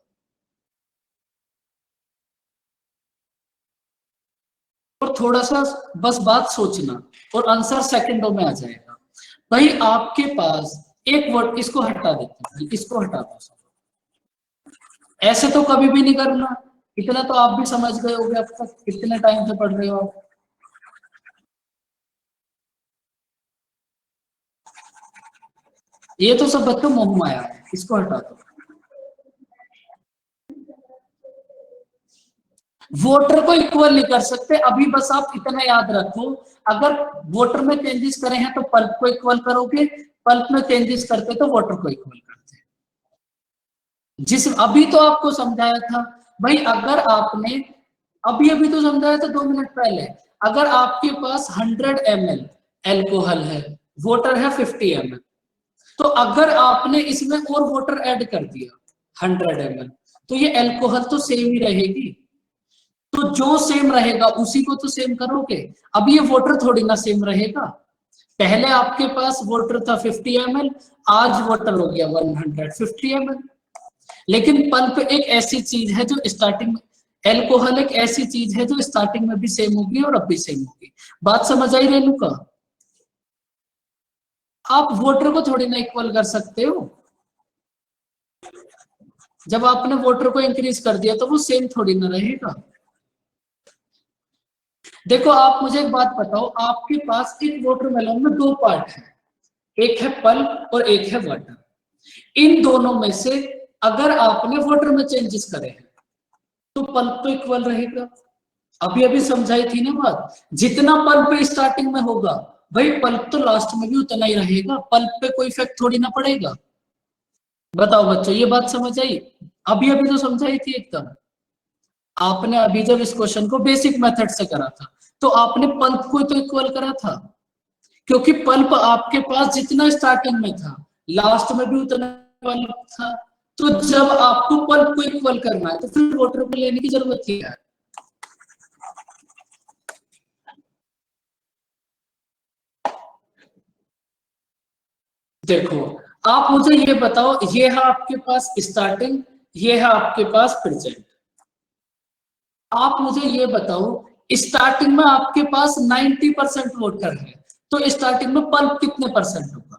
और थोड़ा सा बस बात सोचना और आंसर सेकंडों में आ जाएगा। भाई आपके पास एक वर्ड, इसको हटा देते हैं, इसको हटा दो। ऐसे तो कभी भी नहीं करना, इतना तो आप भी समझ गए होगे अब तक, कितने टाइम से पढ़ रहे हो आप। ये तो सब बच्चों मोह माया है, इसको हटा दो। वोटर को इक्वल नहीं कर सकते, अभी बस आप इतना याद रखो, अगर वोटर में चेंजेस करे हैं तो पल्प को इक्वल करोगे, पल्प में चेंजेस करते तो वोटर को इक्वल करते। जिस अभी तो आपको समझाया था भाई, अगर आपने अभी अभी तो समझाया था 2 मिनट पहले, अगर आपके पास 100 ml एल्कोहल है, वोटर है 50 ml, तो अगर आपने इसमें और वाटर ऐड कर दिया 100 ml, तो ये अल्कोहल तो सेम ही रहेगी, तो जो सेम रहेगा उसी को तो सेम करोगे। अब ये वाटर थोड़ी ना सेम रहेगा, पहले आपके पास वाटर था 50 ml, आज वाटर हो गया 150 ml। लेकिन पल्प एक ऐसी चीज है जो स्टार्टिंग में, एल्कोहल एक ऐसी चीज है जो स्टार्टिंग में भी सेम होगी और अब भी सेम होगी। बात समझ आई रेणुका? आप वाटर को थोड़ी ना इक्वल कर सकते हो, जब आपने वाटर को इंक्रीज कर दिया तो वो सेम थोड़ी ना रहेगा। देखो आप मुझे एक बात बताओ, आपके पास एक वाटरमेलन में 2 पार्ट है, एक है पल्प और एक है वाटर। इन दोनों में से अगर आपने वाटर में चेंजेस करे हैं तो पल्प तो इक्वल रहेगा। अभी अभी समझाई थी ना बात, जितना पल्प स्टार्टिंग में होगा भाई पल्प तो लास्ट में भी उतना ही रहेगा, पल्प पे कोई इफेक्ट थोड़ी ना पड़ेगा। बताओ बच्चों ये बात समझ आई? अभी अभी तो समझाई थी एकदम। आपने अभी जब इस क्वेश्चन को बेसिक मेथड से करा था तो आपने पल्प को तो इक्वल करा था, क्योंकि पल्प आपके पास जितना स्टार्टिंग में था लास्ट में भी उतना पल्प था, तो जब आपको पल्प को इक्वल करना है तो फिर वाटर को लेने की जरूरत ही है। देखो आप मुझे ये बताओ, ये है आपके पास स्टार्टिंग, ये है आपके पास प्रेजेंट। आप मुझे ये बताओ, स्टार्टिंग में आपके पास 90% वाटर है, तो स्टार्टिंग में पल्प कितने परसेंट होगा?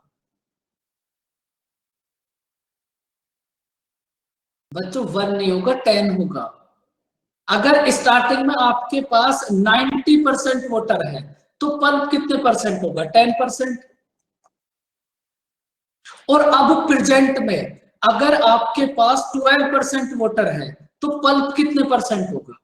बच्चों 1 नहीं होगा, 10 होगा। अगर स्टार्टिंग में आपके पास 90% वाटर है तो पल्प कितने परसेंट होगा? 10%। और अब प्रेजेंट में अगर आपके पास 12% वाटर है तो पल्प कितने परसेंट होगा?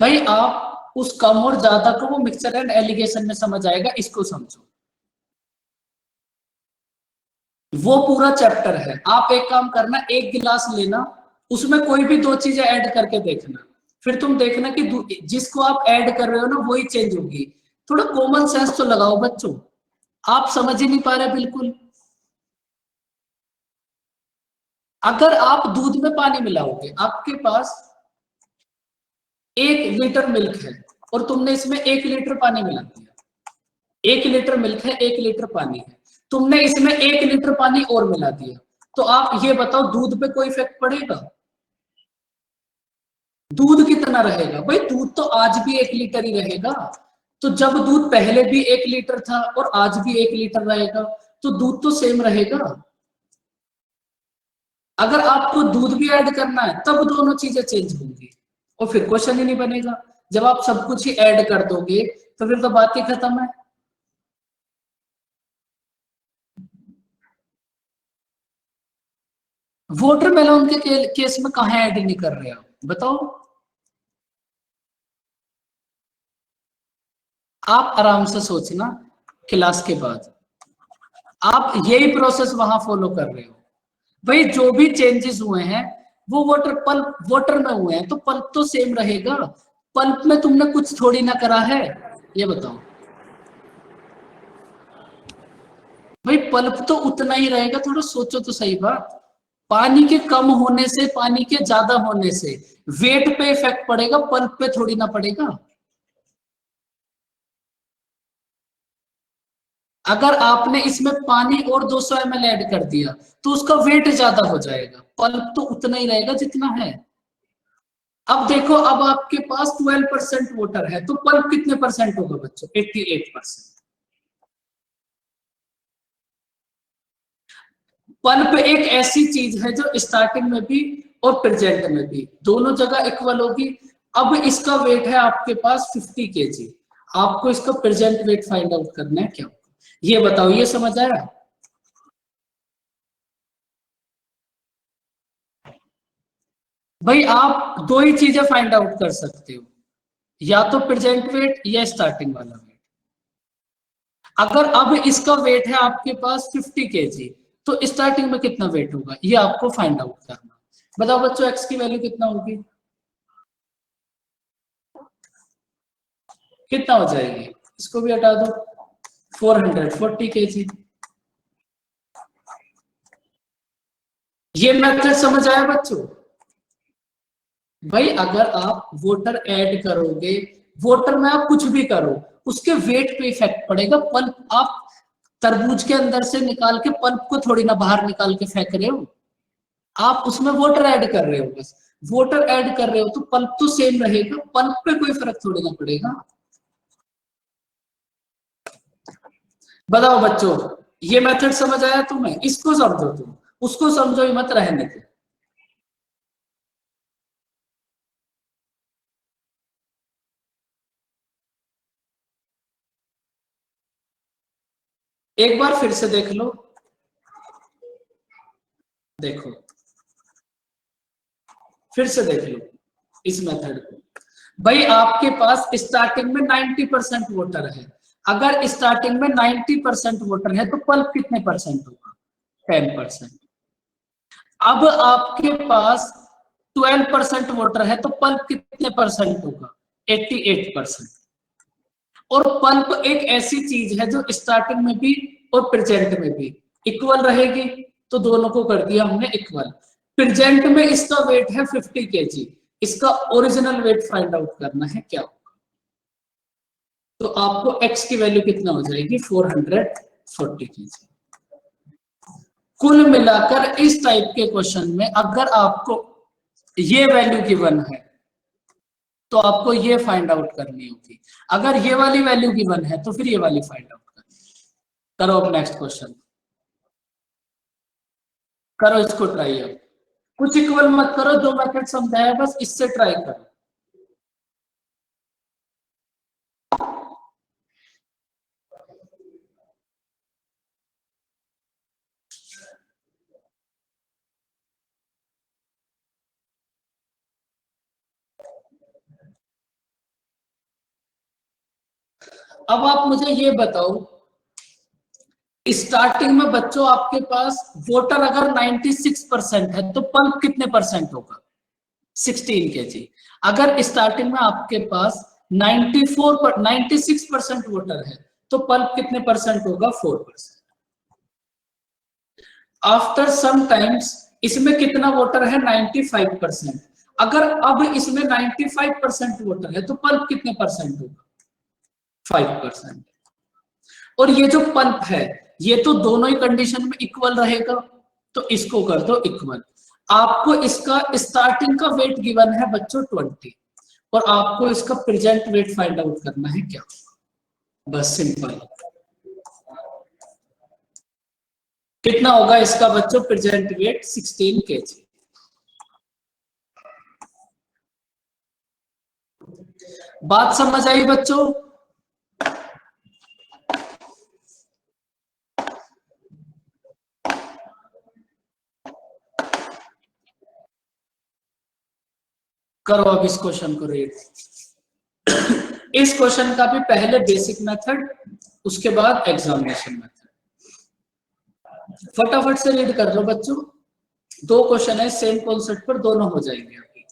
भाई आप उस कम और ज्यादा को वो मिक्सचर एंड एलिगेशन में समझ आएगा, इसको समझो। वो पूरा चैप्टर है। आप एक काम करना, एक गिलास लेना, उसमें कोई भी 2 चीजें ऐड करके देखना, फिर तुम देखना कि जिसको आप ऐड कर रहे हो ना वही चेंज होगी। थोड़ा कॉमन सेंस तो लगाओ बच्चों, आप समझ ही नहीं पा रहे बिल्कुल। अगर आप दूध में पानी मिलाओगे, आपके पास 1 लीटर मिल्क है और तुमने इसमें 1 लीटर पानी मिला दिया। 1 लीटर मिल्क है, 1 लीटर पानी है, तुमने इसमें 1 लीटर पानी और मिला दिया, तो आप ये बताओ दूध पे कोई इफेक्ट पड़ेगा? दूध कितना रहेगा? भाई दूध तो आज भी 1 लीटर ही रहेगा। तो जब दूध पहले भी 1 लीटर था और आज भी 1 लीटर रहेगा, तो दूध तो सेम रहेगा। अगर आपको दूध भी ऐड करना है तब दोनों चीजें चेंज होंगी, और फिर क्वेश्चन ही नहीं बनेगा। जब आप सब कुछ ही ऐड कर दोगे तो फिर तो बात ही खत्म है। वाटरमेलन के केस में कहां ऐड नहीं कर रहे हो बताओ? आप आराम से सोचना, क्लास के बाद आप यही प्रोसेस वहां फॉलो कर रहे हो। भाई जो भी चेंजेस हुए हैं वो वाटर में हुए हैं, तो पल्प तो सेम रहेगा। पल्प में तुमने कुछ थोड़ी ना करा है, ये बताओ। भाई पल्प तो उतना ही रहेगा, थोड़ा सोचो तो सही बात। पानी के कम होने से, पानी के ज्यादा होने से वेट पे इफेक्ट पड़ेगा, पल्प पे थोड़ी ना पड़ेगा। अगर आपने इसमें पानी और 200 ml ऐड कर दिया तो उसका वेट ज्यादा हो जाएगा, पल्प तो उतना ही रहेगा जितना है। अब देखो, अब आपके पास 12% वाटर है तो पल्प कितने परसेंट होगा बच्चों? 88%। पल्प एक ऐसी चीज है जो स्टार्टिंग में भी और प्रेजेंट में भी दोनों जगह इक्वल होगी। अब इसका वेट है आपके पास 50 kg, आपको इसका प्रेजेंट वेट फाइंड आउट करना है क्या? ये बताओ, ये समझ आया? भाई आप 2 ही चीजें फाइंड आउट कर सकते हो, या तो प्रेजेंट वेट या स्टार्टिंग वाला वेट। अगर अब इसका वेट है आपके पास 50 kg, तो स्टार्टिंग में कितना वेट होगा ये आपको फाइंड आउट करना। बताओ बच्चों, एक्स की वैल्यू कितना होगी? कितना हो जाएगी? इसको भी हटा दो, 440 kg। ये मेथड समझ आया बच्चों? भाई अगर आप वाटर ऐड करोगे, वाटर में आप कुछ भी करो, उसके वेट पे इफेक्ट पड़ेगा। पल्प आप तरबूज के अंदर से निकाल के पल्प को थोड़ी ना बाहर निकाल के फेंक रहे हो, आप उसमें वाटर ऐड कर रहे हो। बस वाटर ऐड कर रहे हो तो पल्प तो सेम रहेगा, पल्प पे कोई फर्क थोड़ी ना पड़ेगा। बताओ बच्चों, ये मेथड समझ आया तुम्हें? इसको समझो, तुम उसको समझो ही मत, रहने दो। एक बार फिर से देख लो, देखो फिर से देख लो इस मेथड को। भाई आपके पास स्टार्टिंग में 90% वाटर है, अगर स्टार्टिंग में 90% वाटर है तो पल्प कितने परसेंट होगा? 10%। अब आपके पास 12% वाटर है तो पल्प कितने परसेंट होगा? 88%। और पल्प एक ऐसी चीज है जो स्टार्टिंग में भी और प्रेजेंट में भी इक्वल रहेगी, तो दोनों को कर दिया हमने इक्वल। प्रेजेंट में इसका वेट है 50 kg, इसका ओरिजिनल वेट फाइंड आउट करना है क्या होगा। तो आपको x की वैल्यू कितना हो जाएगी 440 kg। कुल मिलाकर इस टाइप के क्वेश्चन में अगर आपको ये वैल्यू गिवन है तो आपको ये फाइंड आउट करनी होगी, अगर ये वाली वैल्यू गिवन है तो फिर ये वाली फाइंड आउट करनी। करो अब नेक्स्ट क्वेश्चन, करो इसको ट्राई। अब कुछ इक्वल मत करो, जो मेथड समझाया बस इससे ट्राई करो। अब आप मुझे ये बताओ, स्टार्टिंग में बच्चों आपके पास वोटर अगर 96% है तो पल्प कितने परसेंट होगा 16 kg। अगर स्टार्टिंग में आपके पास 96% वोटर है तो पल्प कितने परसेंट होगा 4%। आफ्टर सम टाइम्स इसमें कितना वोटर है 95%, अगर अब इसमें 95% वोटर है तो पल्प कितने परसेंट होगा 5%। और ये जो पल्प है ये तो दोनों ही कंडीशन में इक्वल रहेगा, तो इसको कर दो इक्वल। आपको इसका स्टार्टिंग का वेट गिवन है बच्चों 20 और आपको इसका प्रेजेंट वेट फाइंड आउट करना है क्या, बस सिंपल। कितना होगा इसका बच्चों प्रेजेंट वेट 16 kg। बात समझ आई बच्चों। करो अब इस क्वेश्चन को रीड। इस क्वेश्चन का भी पहले बेसिक मेथड उसके बाद एग्जामिनेशन मेथड। फटाफट से रीड कर लो बच्चों, 2 क्वेश्चन है सेम कॉन्सेप्ट पर, दोनों हो जाएंगे अभी।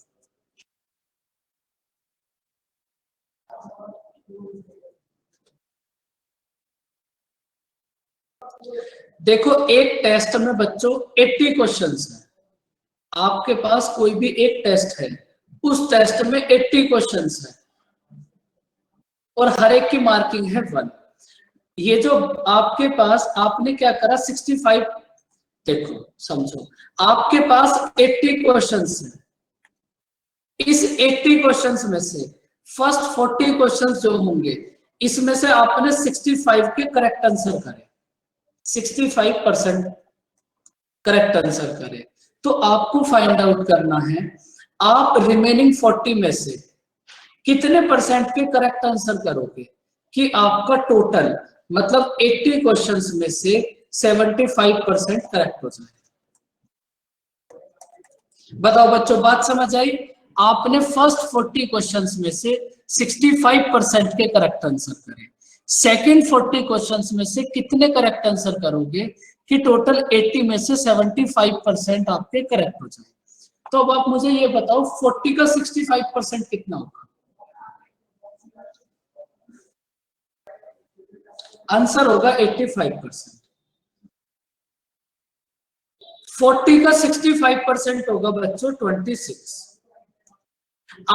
देखो एक टेस्ट में बच्चों 80 क्वेश्चंस हैं, आपके पास कोई भी एक टेस्ट है, उस टेस्ट में 80 क्वेश्चंस है और हर एक की मार्किंग है 1। ये जो आपके पास आपने क्या करा 65, देखो समझो आपके पास 80 क्वेश्चंस हैं, इस 80 क्वेश्चंस में से फर्स्ट 40 क्वेश्चंस जो होंगे इसमें से आपने 65 के करेक्ट आंसर करे, 65% करेक्ट आंसर करे। तो आपको फाइंड आउट करना है आप रिमेनिंग 40 में से कितने परसेंट के करेक्ट आंसर करोगे कि आपका टोटल मतलब 80 क्वेश्चंस में से 75% करेक्ट हो जाए। बताओ बच्चों बात समझ आई। आपने फर्स्ट 40 क्वेश्चंस में से 65% के करेक्ट आंसर करे, सेकंड 40 क्वेश्चंस में से कितने करेक्ट आंसर करोगे कि टोटल 80 में से 75% आपके करेक्ट हो जाए। तो अब आप मुझे ये बताओ 40 का 65% कितना होगा। आंसर होगा 85%। 40 का 65% होगा बच्चों 26।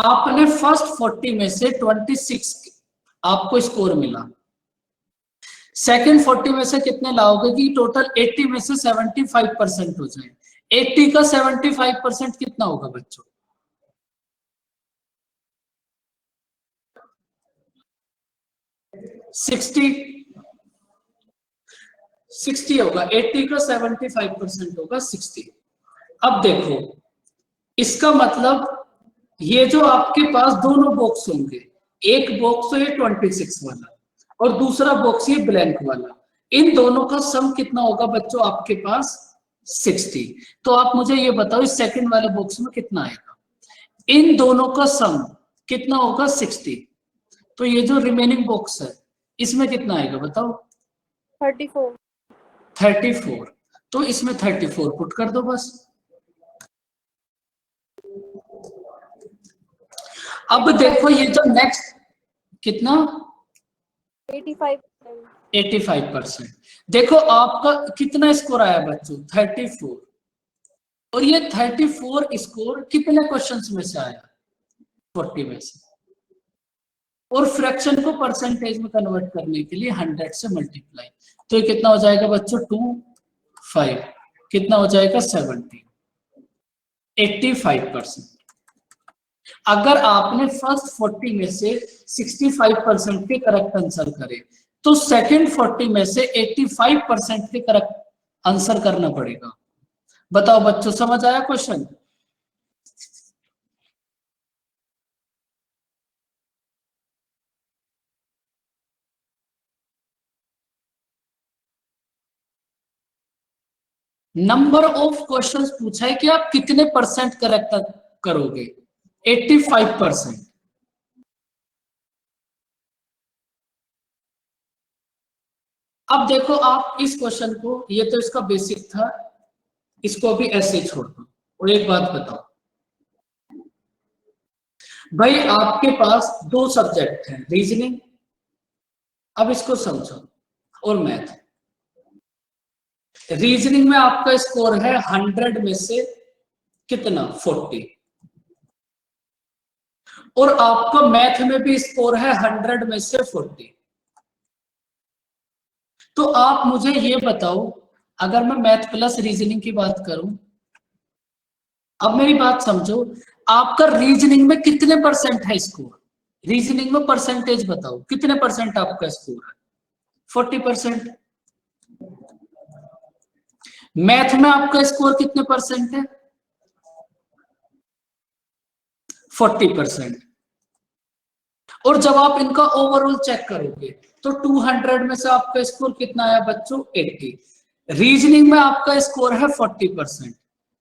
आपने फर्स्ट 40 में से 26 आपको स्कोर मिला, सेकंड 40 में से कितने लाओगे कि टोटल 80 में से 75% हो जाए। 80 का 75% कितना होगा बच्चों 60 होगा। 80 का 75% होगा 60। अब देखो इसका मतलब ये जो आपके पास दोनों बॉक्स होंगे, एक बॉक्स तो ये 26 वाला और दूसरा बॉक्स ये ब्लैंक वाला, इन दोनों का सम कितना होगा बच्चों आपके पास 60। तो आप मुझे ये बताओ इस सेकंड वाले बॉक्स में कितना आएगा, इन दोनों का सम कितना होगा 60। तो ये जो रिमेनिंग बॉक्स है इसमें कितना आएगा बताओ 34। तो इसमें 34 पुट कर दो बस। अब देखो ये जो नेक्स्ट कितना 85 85%। देखो आपका कितना स्कोर आया बच्चों, 34, और ये 34 स्कोर कितने क्वेश्चंस में से आया, 40 में से। और फ्रैक्शन को परसेंटेज में कन्वर्ट करने के लिए 100 से मल्टीप्लाई, तो ये कितना हो जाएगा बच्चों, 25, कितना हो जाएगा 70, 85%। अगर आपने फर्स्ट 40 में से 65% के करेक्ट आंसर करे, तो सेकंड 40 में से 85% के करेक्ट आंसर करना पड़ेगा। बताओ बच्चों, समझ आया क्वेश्चन? नंबर ऑफ क्वेश्चंस पूछा है कि आप कितने परसेंट करेक्ट करोगे, 85%। अब देखो आप इस क्वेश्चन को, ये तो इसका बेसिक था, इसको भी ऐसे छोड़ दो। और एक बात बताओ भाई, आपके पास दो सब्जेक्ट हैं, रीजनिंग, अब इसको समझो, और मैथ। रीजनिंग में आपका स्कोर है 100 में से कितना, 40, और आपका मैथ में भी स्कोर है 100 में से 40। तो आप मुझे ये बताओ, अगर मैं मैथ प्लस रीजनिंग की बात करूं, अब मेरी बात समझो, आपका रीजनिंग में कितने परसेंट है स्कोर, रीजनिंग में परसेंटेज बताओ, कितने परसेंट आपका स्कोर है, 40%। मैथ में आपका स्कोर कितने परसेंट है, 40%। और जब आप इनका ओवरऑल चेक करोगे तो 200 में से आपका स्कोर कितना आया बच्चों, 80। रीजनिंग में आपका स्कोर है 40%,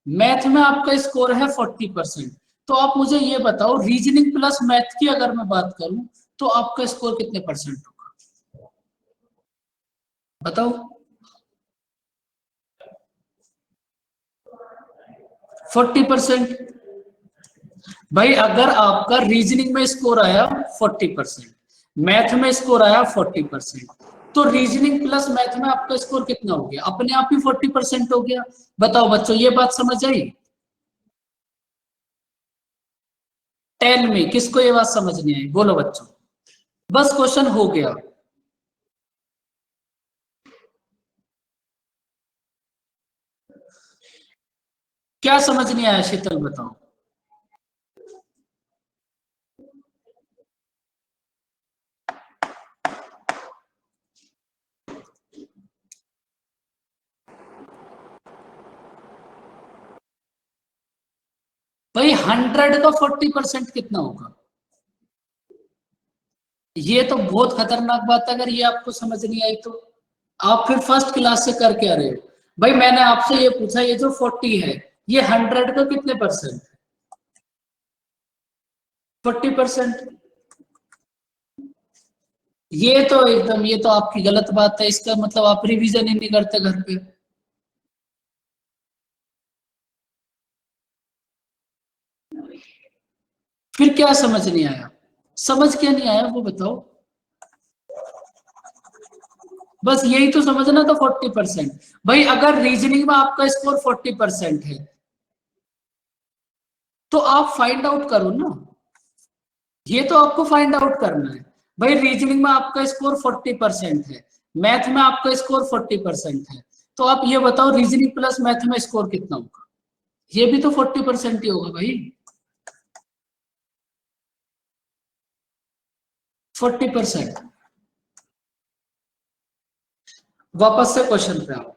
मैथ में आपका स्कोर है 40%। तो आप मुझे ये बताओ, रीजनिंग प्लस मैथ की अगर मैं बात करूं तो आपका स्कोर कितने परसेंट होगा, बताओ? 40%। भाई अगर आपका रीजनिंग में स्कोर आया 40%, मैथ में स्कोर आया 40%, तो रीजनिंग प्लस मैथ में आपका स्कोर कितना हो गया, अपने आप ही 40% हो गया। बताओ बच्चों, ये बात समझ आई? टेल में किसको ये बात समझ नहीं आई, बोलो बच्चों, बस क्वेश्चन हो गया। क्या समझ नहीं आया शीतल, बताओ? भाई 100 का 40% कितना होगा, ये तो बहुत खतरनाक बात है। अगर ये आपको समझ नहीं आई तो आप फिर फर्स्ट क्लास से करके आ रहे हो। भाई मैंने आपसे ये पूछा, ये जो 40 है ये 100 का कितने परसेंट, 40%। ये तो एकदम, ये तो आपकी गलत बात है, इसका मतलब आप रिवीजन ही नहीं करते घर पे। फिर क्या समझ नहीं आया, समझ क्या नहीं आया वो बताओ, बस यही तो समझना था, 40%। भाई अगर रीजनिंग में आपका स्कोर 40% है तो आप फाइंड आउट करो ना, ये तो आपको फाइंड आउट करना है। भाई रीजनिंग में आपका स्कोर 40% है, मैथ में आपका स्कोर 40% है, तो आप ये बताओ रीजनिंग प्लस मैथ में स्कोर कितना होगा, ये भी तो 40% ही होगा भाई, 40%। वापस से क्वेश्चन पे आओ।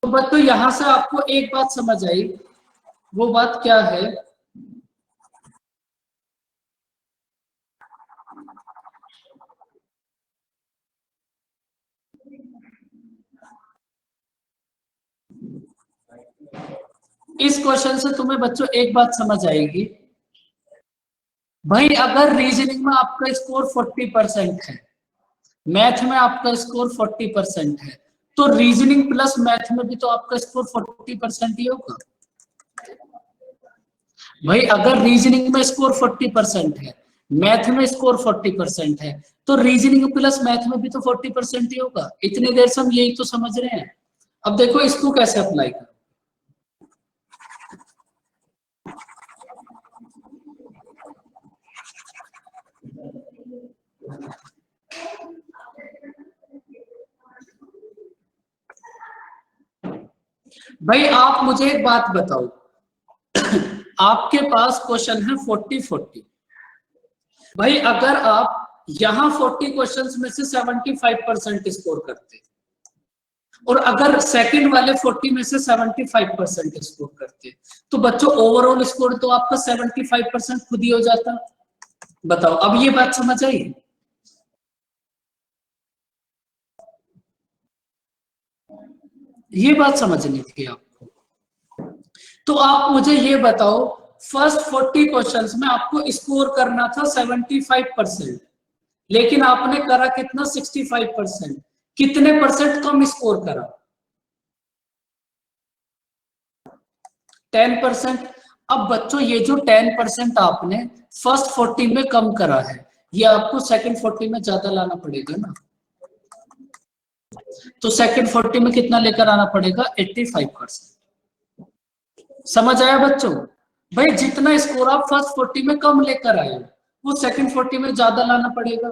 तो बच्चों यहां से आपको एक बात समझ आई, वो बात क्या है, इस क्वेश्चन से तुम्हें बच्चों एक बात समझ आएगी। भाई अगर रीजनिंग में आपका स्कोर 40% है, मैथ में आपका स्कोर 40% है, तो रीजनिंग प्लस मैथ में भी तो आपका स्कोर 40% ही होगा। भाई अगर रीजनिंग में स्कोर 40% है, मैथ में स्कोर 40% है, तो रीजनिंग प्लस मैथ में भी तो 40% ही होगा। इतनी देर से हम यही तो समझ रहे हैं। अब देखो इसको कैसे अप्लाई करो। भाई आप मुझे एक बात बताओ, आपके पास क्वेश्चन है 40-40। भाई अगर आप यहां 40 क्वेश्चंस में से 75% स्कोर करते और अगर सेकंड वाले 40 में से 75% स्कोर करते, तो बच्चों ओवरऑल स्कोर तो आपका 75% खुद ही हो जाता। बताओ अब ये बात समझ आई? ये बात समझनी थी आपको। तो आप मुझे ये बताओ, फर्स्ट 40 क्वेश्चंस में आपको स्कोर करना था 75%, लेकिन आपने करा कितना? 65%। कितने परसेंट कम स्कोर करा? 10%। अब बच्चों ये जो 10% आपने फर्स्ट 40 में कम करा है, ये आपको सेकंड 40 में ज्यादा लाना पड़ेगा ना। तो सेकंड 40 में कितना लेकर आना पड़ेगा? 85%। समझ आया बच्चों? भाई जितना स्कोर आप फर्स्ट 40 में कम लेकर आए वो सेकंड 40 में ज्यादा लाना पड़ेगा।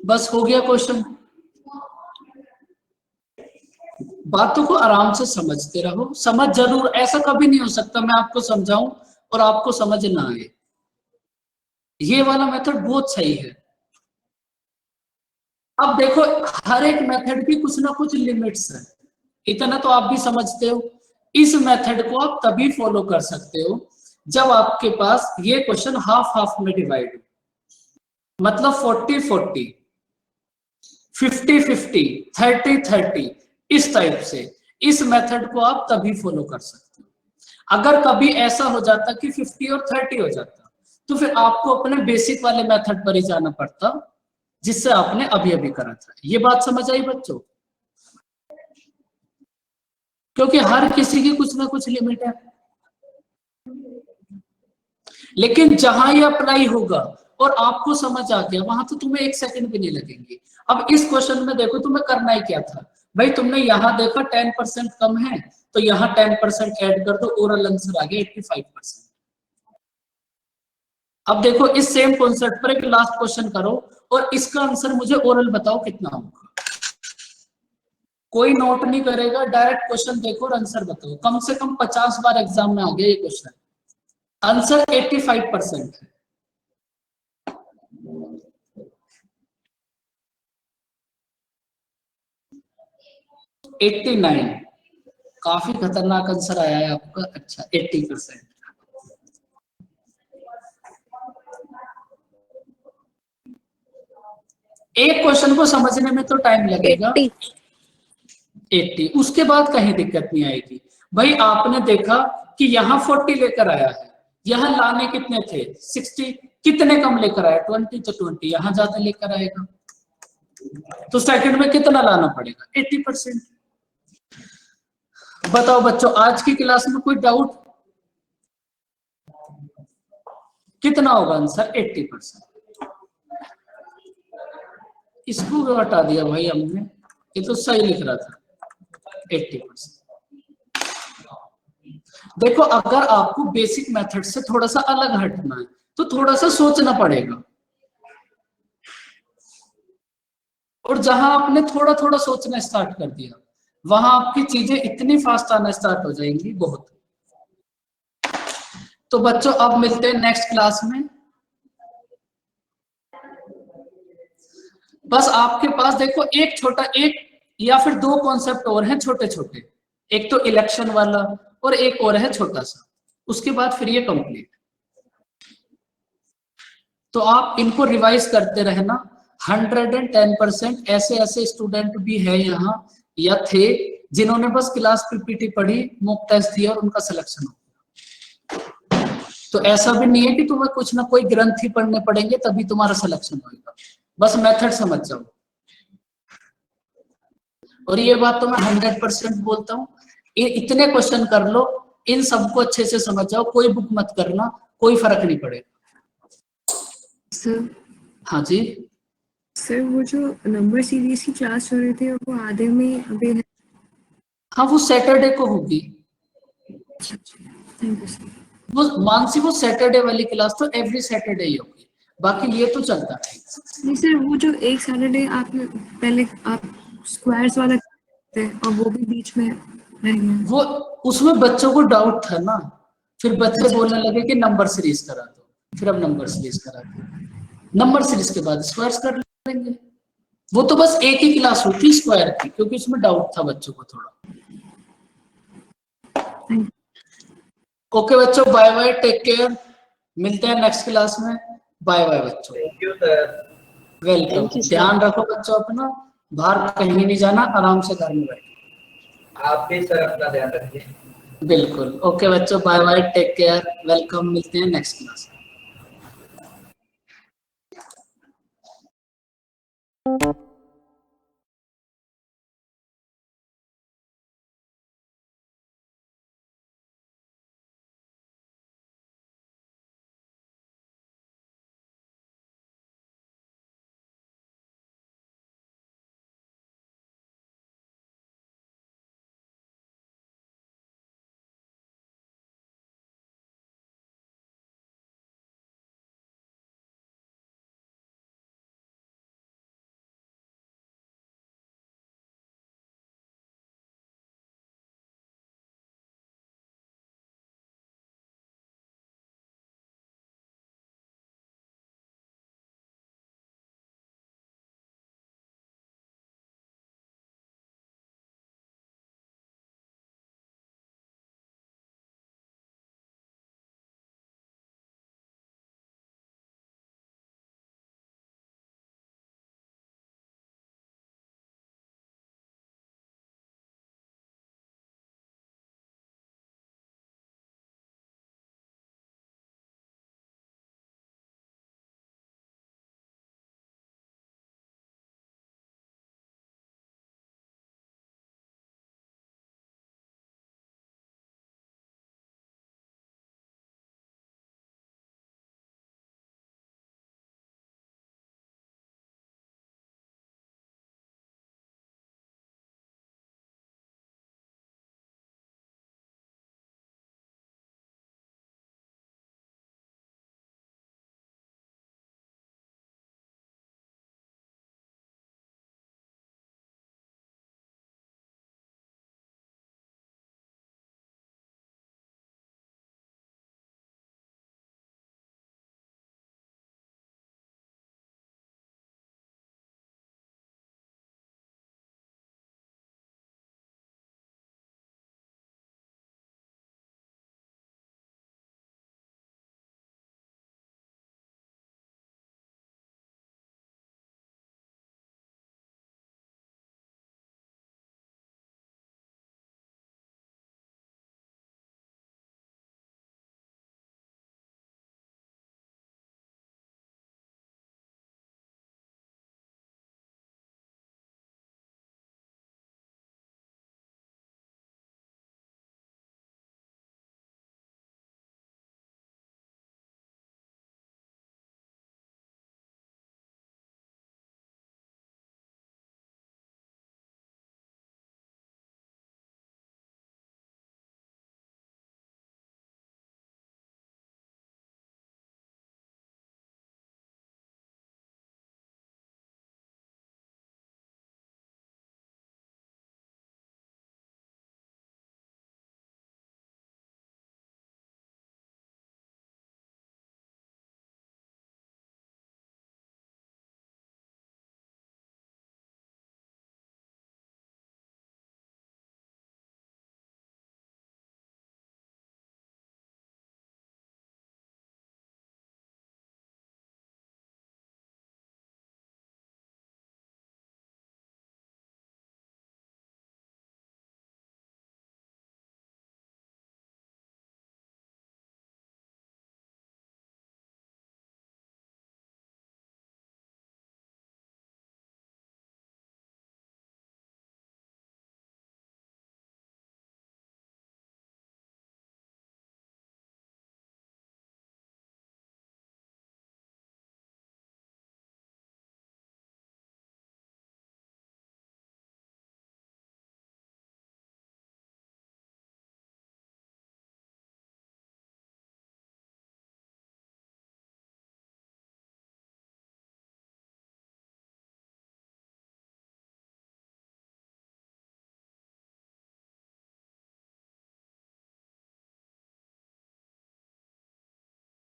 बस हो गया क्वेश्चन। बातों को आराम से समझते रहो। समझ जरूर, ऐसा कभी नहीं हो सकता मैं आपको समझाऊं और आपको समझ ना आए। ये वाला मेथड बहुत सही है। अब देखो हर एक मेथड की कुछ ना कुछ लिमिट्स है, इतना तो आप भी समझते हो। इस मेथड को आप तभी फॉलो कर सकते हो जब आपके पास ये क्वेश्चन हाफ हाफ में डिवाइड हो, मतलब 40-40, 50-50, 30-30, इस टाइप से। इस मेथड को आप तभी फॉलो कर सकते हो। अगर कभी ऐसा हो जाता कि 50 और 30 हो जाता, तो फिर आपको अपने बेसिक वाले मेथड पर ही जाना पड़ता जिससे आपने अभी अभी करा था। ये बात समझ आई बच्चों? क्योंकि हर किसी की कुछ ना कुछ लिमिट है, लेकिन जहां ये अप्लाई होगा और आपको समझ आ गया, वहां तो तुम्हें 1 सेकंड भी नहीं लगेंगे। अब इस क्वेश्चन में देखो तुम्हें करना ही क्या था। भाई तुमने यहां देखा 10% कम है, तो यहां 10% ऐड कर दो, ओरल आंसर आ गया 85%। अब देखो इस सेम कॉन्सेप्ट पर एक लास्ट क्वेश्चन करो और इसका आंसर मुझे ओरल बताओ कितना होगा। कोई नोट नहीं करेगा, डायरेक्ट क्वेश्चन देखो और आंसर बताओ। कम से कम 50 बार एग्जाम में आ गया ये क्वेश्चन। आंसर 85% है। $89, काफी खतरनाक आंसर आया है आपका। अच्छा 80%। एक क्वेश्चन को समझने में तो टाइम लगेगा 80, उसके बाद कहीं दिक्कत नहीं आएगी। भाई आपने देखा कि यहाँ 40 लेकर आया है, यहाँ लाने कितने थे? 60। कितने कम लेकर आया? 20, तो 20 यहाँ ज्यादा लेकर आएगा, तो सेकंड में कितना लाना पड़ेगा? 80%। बताओ बच्चों आज की क्लास में कोई डाउट? कितना होगा आंसर? 80%। इसको भी हटा दिया भाई हमने, ये तो सही लिख रहा था 80%। देखो अगर आपको बेसिक मेथड से थोड़ा सा अलग हटना है तो थोड़ा सा सोचना पड़ेगा, और जहां आपने थोड़ा थोड़ा सोचना स्टार्ट कर दिया वहां आपकी चीजें इतनी फास्ट आना स्टार्ट हो जाएंगी बहुत। तो बच्चों अब मिलते हैं नेक्स्ट क्लास में। बस आपके पास देखो एक छोटा, एक या फिर 2 कॉन्सेप्ट और हैं छोटे छोटे, एक तो इलेक्शन वाला और एक और है छोटा सा, उसके बाद फिर ये कंप्लीट। तो आप इनको रिवाइज करते रहना। 110%। ऐसे ऐसे स्टूडेंट भी है यहाँ या थे जिन्होंने बस क्लास पीपीटी पढ़ी, मॉक टेस्ट दिया और उनका सिलेक्शन हो गया। तो ऐसा भी नहीं है कि तुम्हें कुछ ना कोई ग्रंथ ही पढ़ने पड़ेंगे तभी तुम्हारा सिलेक्शन होगा। बस मेथड समझ जाओ। और ये बात तो मैं 100% बोलता हूँ, ये इतने क्वेश्चन कर लो इन सबको अच्छे से समझ जाओ, कोई बुक मत करना, कोई फर्क नहीं पड़ेगा। सर हाँ जी, सर वो जो नंबर सीरीज की क्लास हो रही थी वो आधे में अभी है। हाँ वो सैटरडे को होगी। Thank you sir. वो मानसी, वो सैटरडे वाली क्लास तो एवरी सैटरडे ही होगी, बाकी ये तो चलता रहेगा। नहीं सर, वो जो एक सैटरडे आपने पहले आप स्क्वायर्स वाला थे और वो भी बीच में रह गया। वो उसमें बच्चों को डाउट था ना, फिर बच्चे बोलने लगे कि नंबर सीरीज करा दो, फिर अब नंबर सीरीज करा दो। नंबर सीरीज के बाद स्क्वायर्स कर लेंगे। वो तो बस एक ही क्लास हुई थी स्क्वायर की, क्योंकि उसमें डाउट था बच्चों को थोड़ा। ओके बच्चों, बाय बाय, टेक केयर, मिलते हैं नेक्स्ट क्लास में। बाय बाय बच्चों, thank you sir. Welcome. Thank you, sir. ध्यान रखो बच्चों अपना, बाहर कहीं नहीं जाना, आराम से घर में बैठो। आप भी सर अपना ध्यान रखिए। बिल्कुल। ओके बच्चों, bye bye, take care, welcome, मिलते हैं नेक्स्ट क्लास में।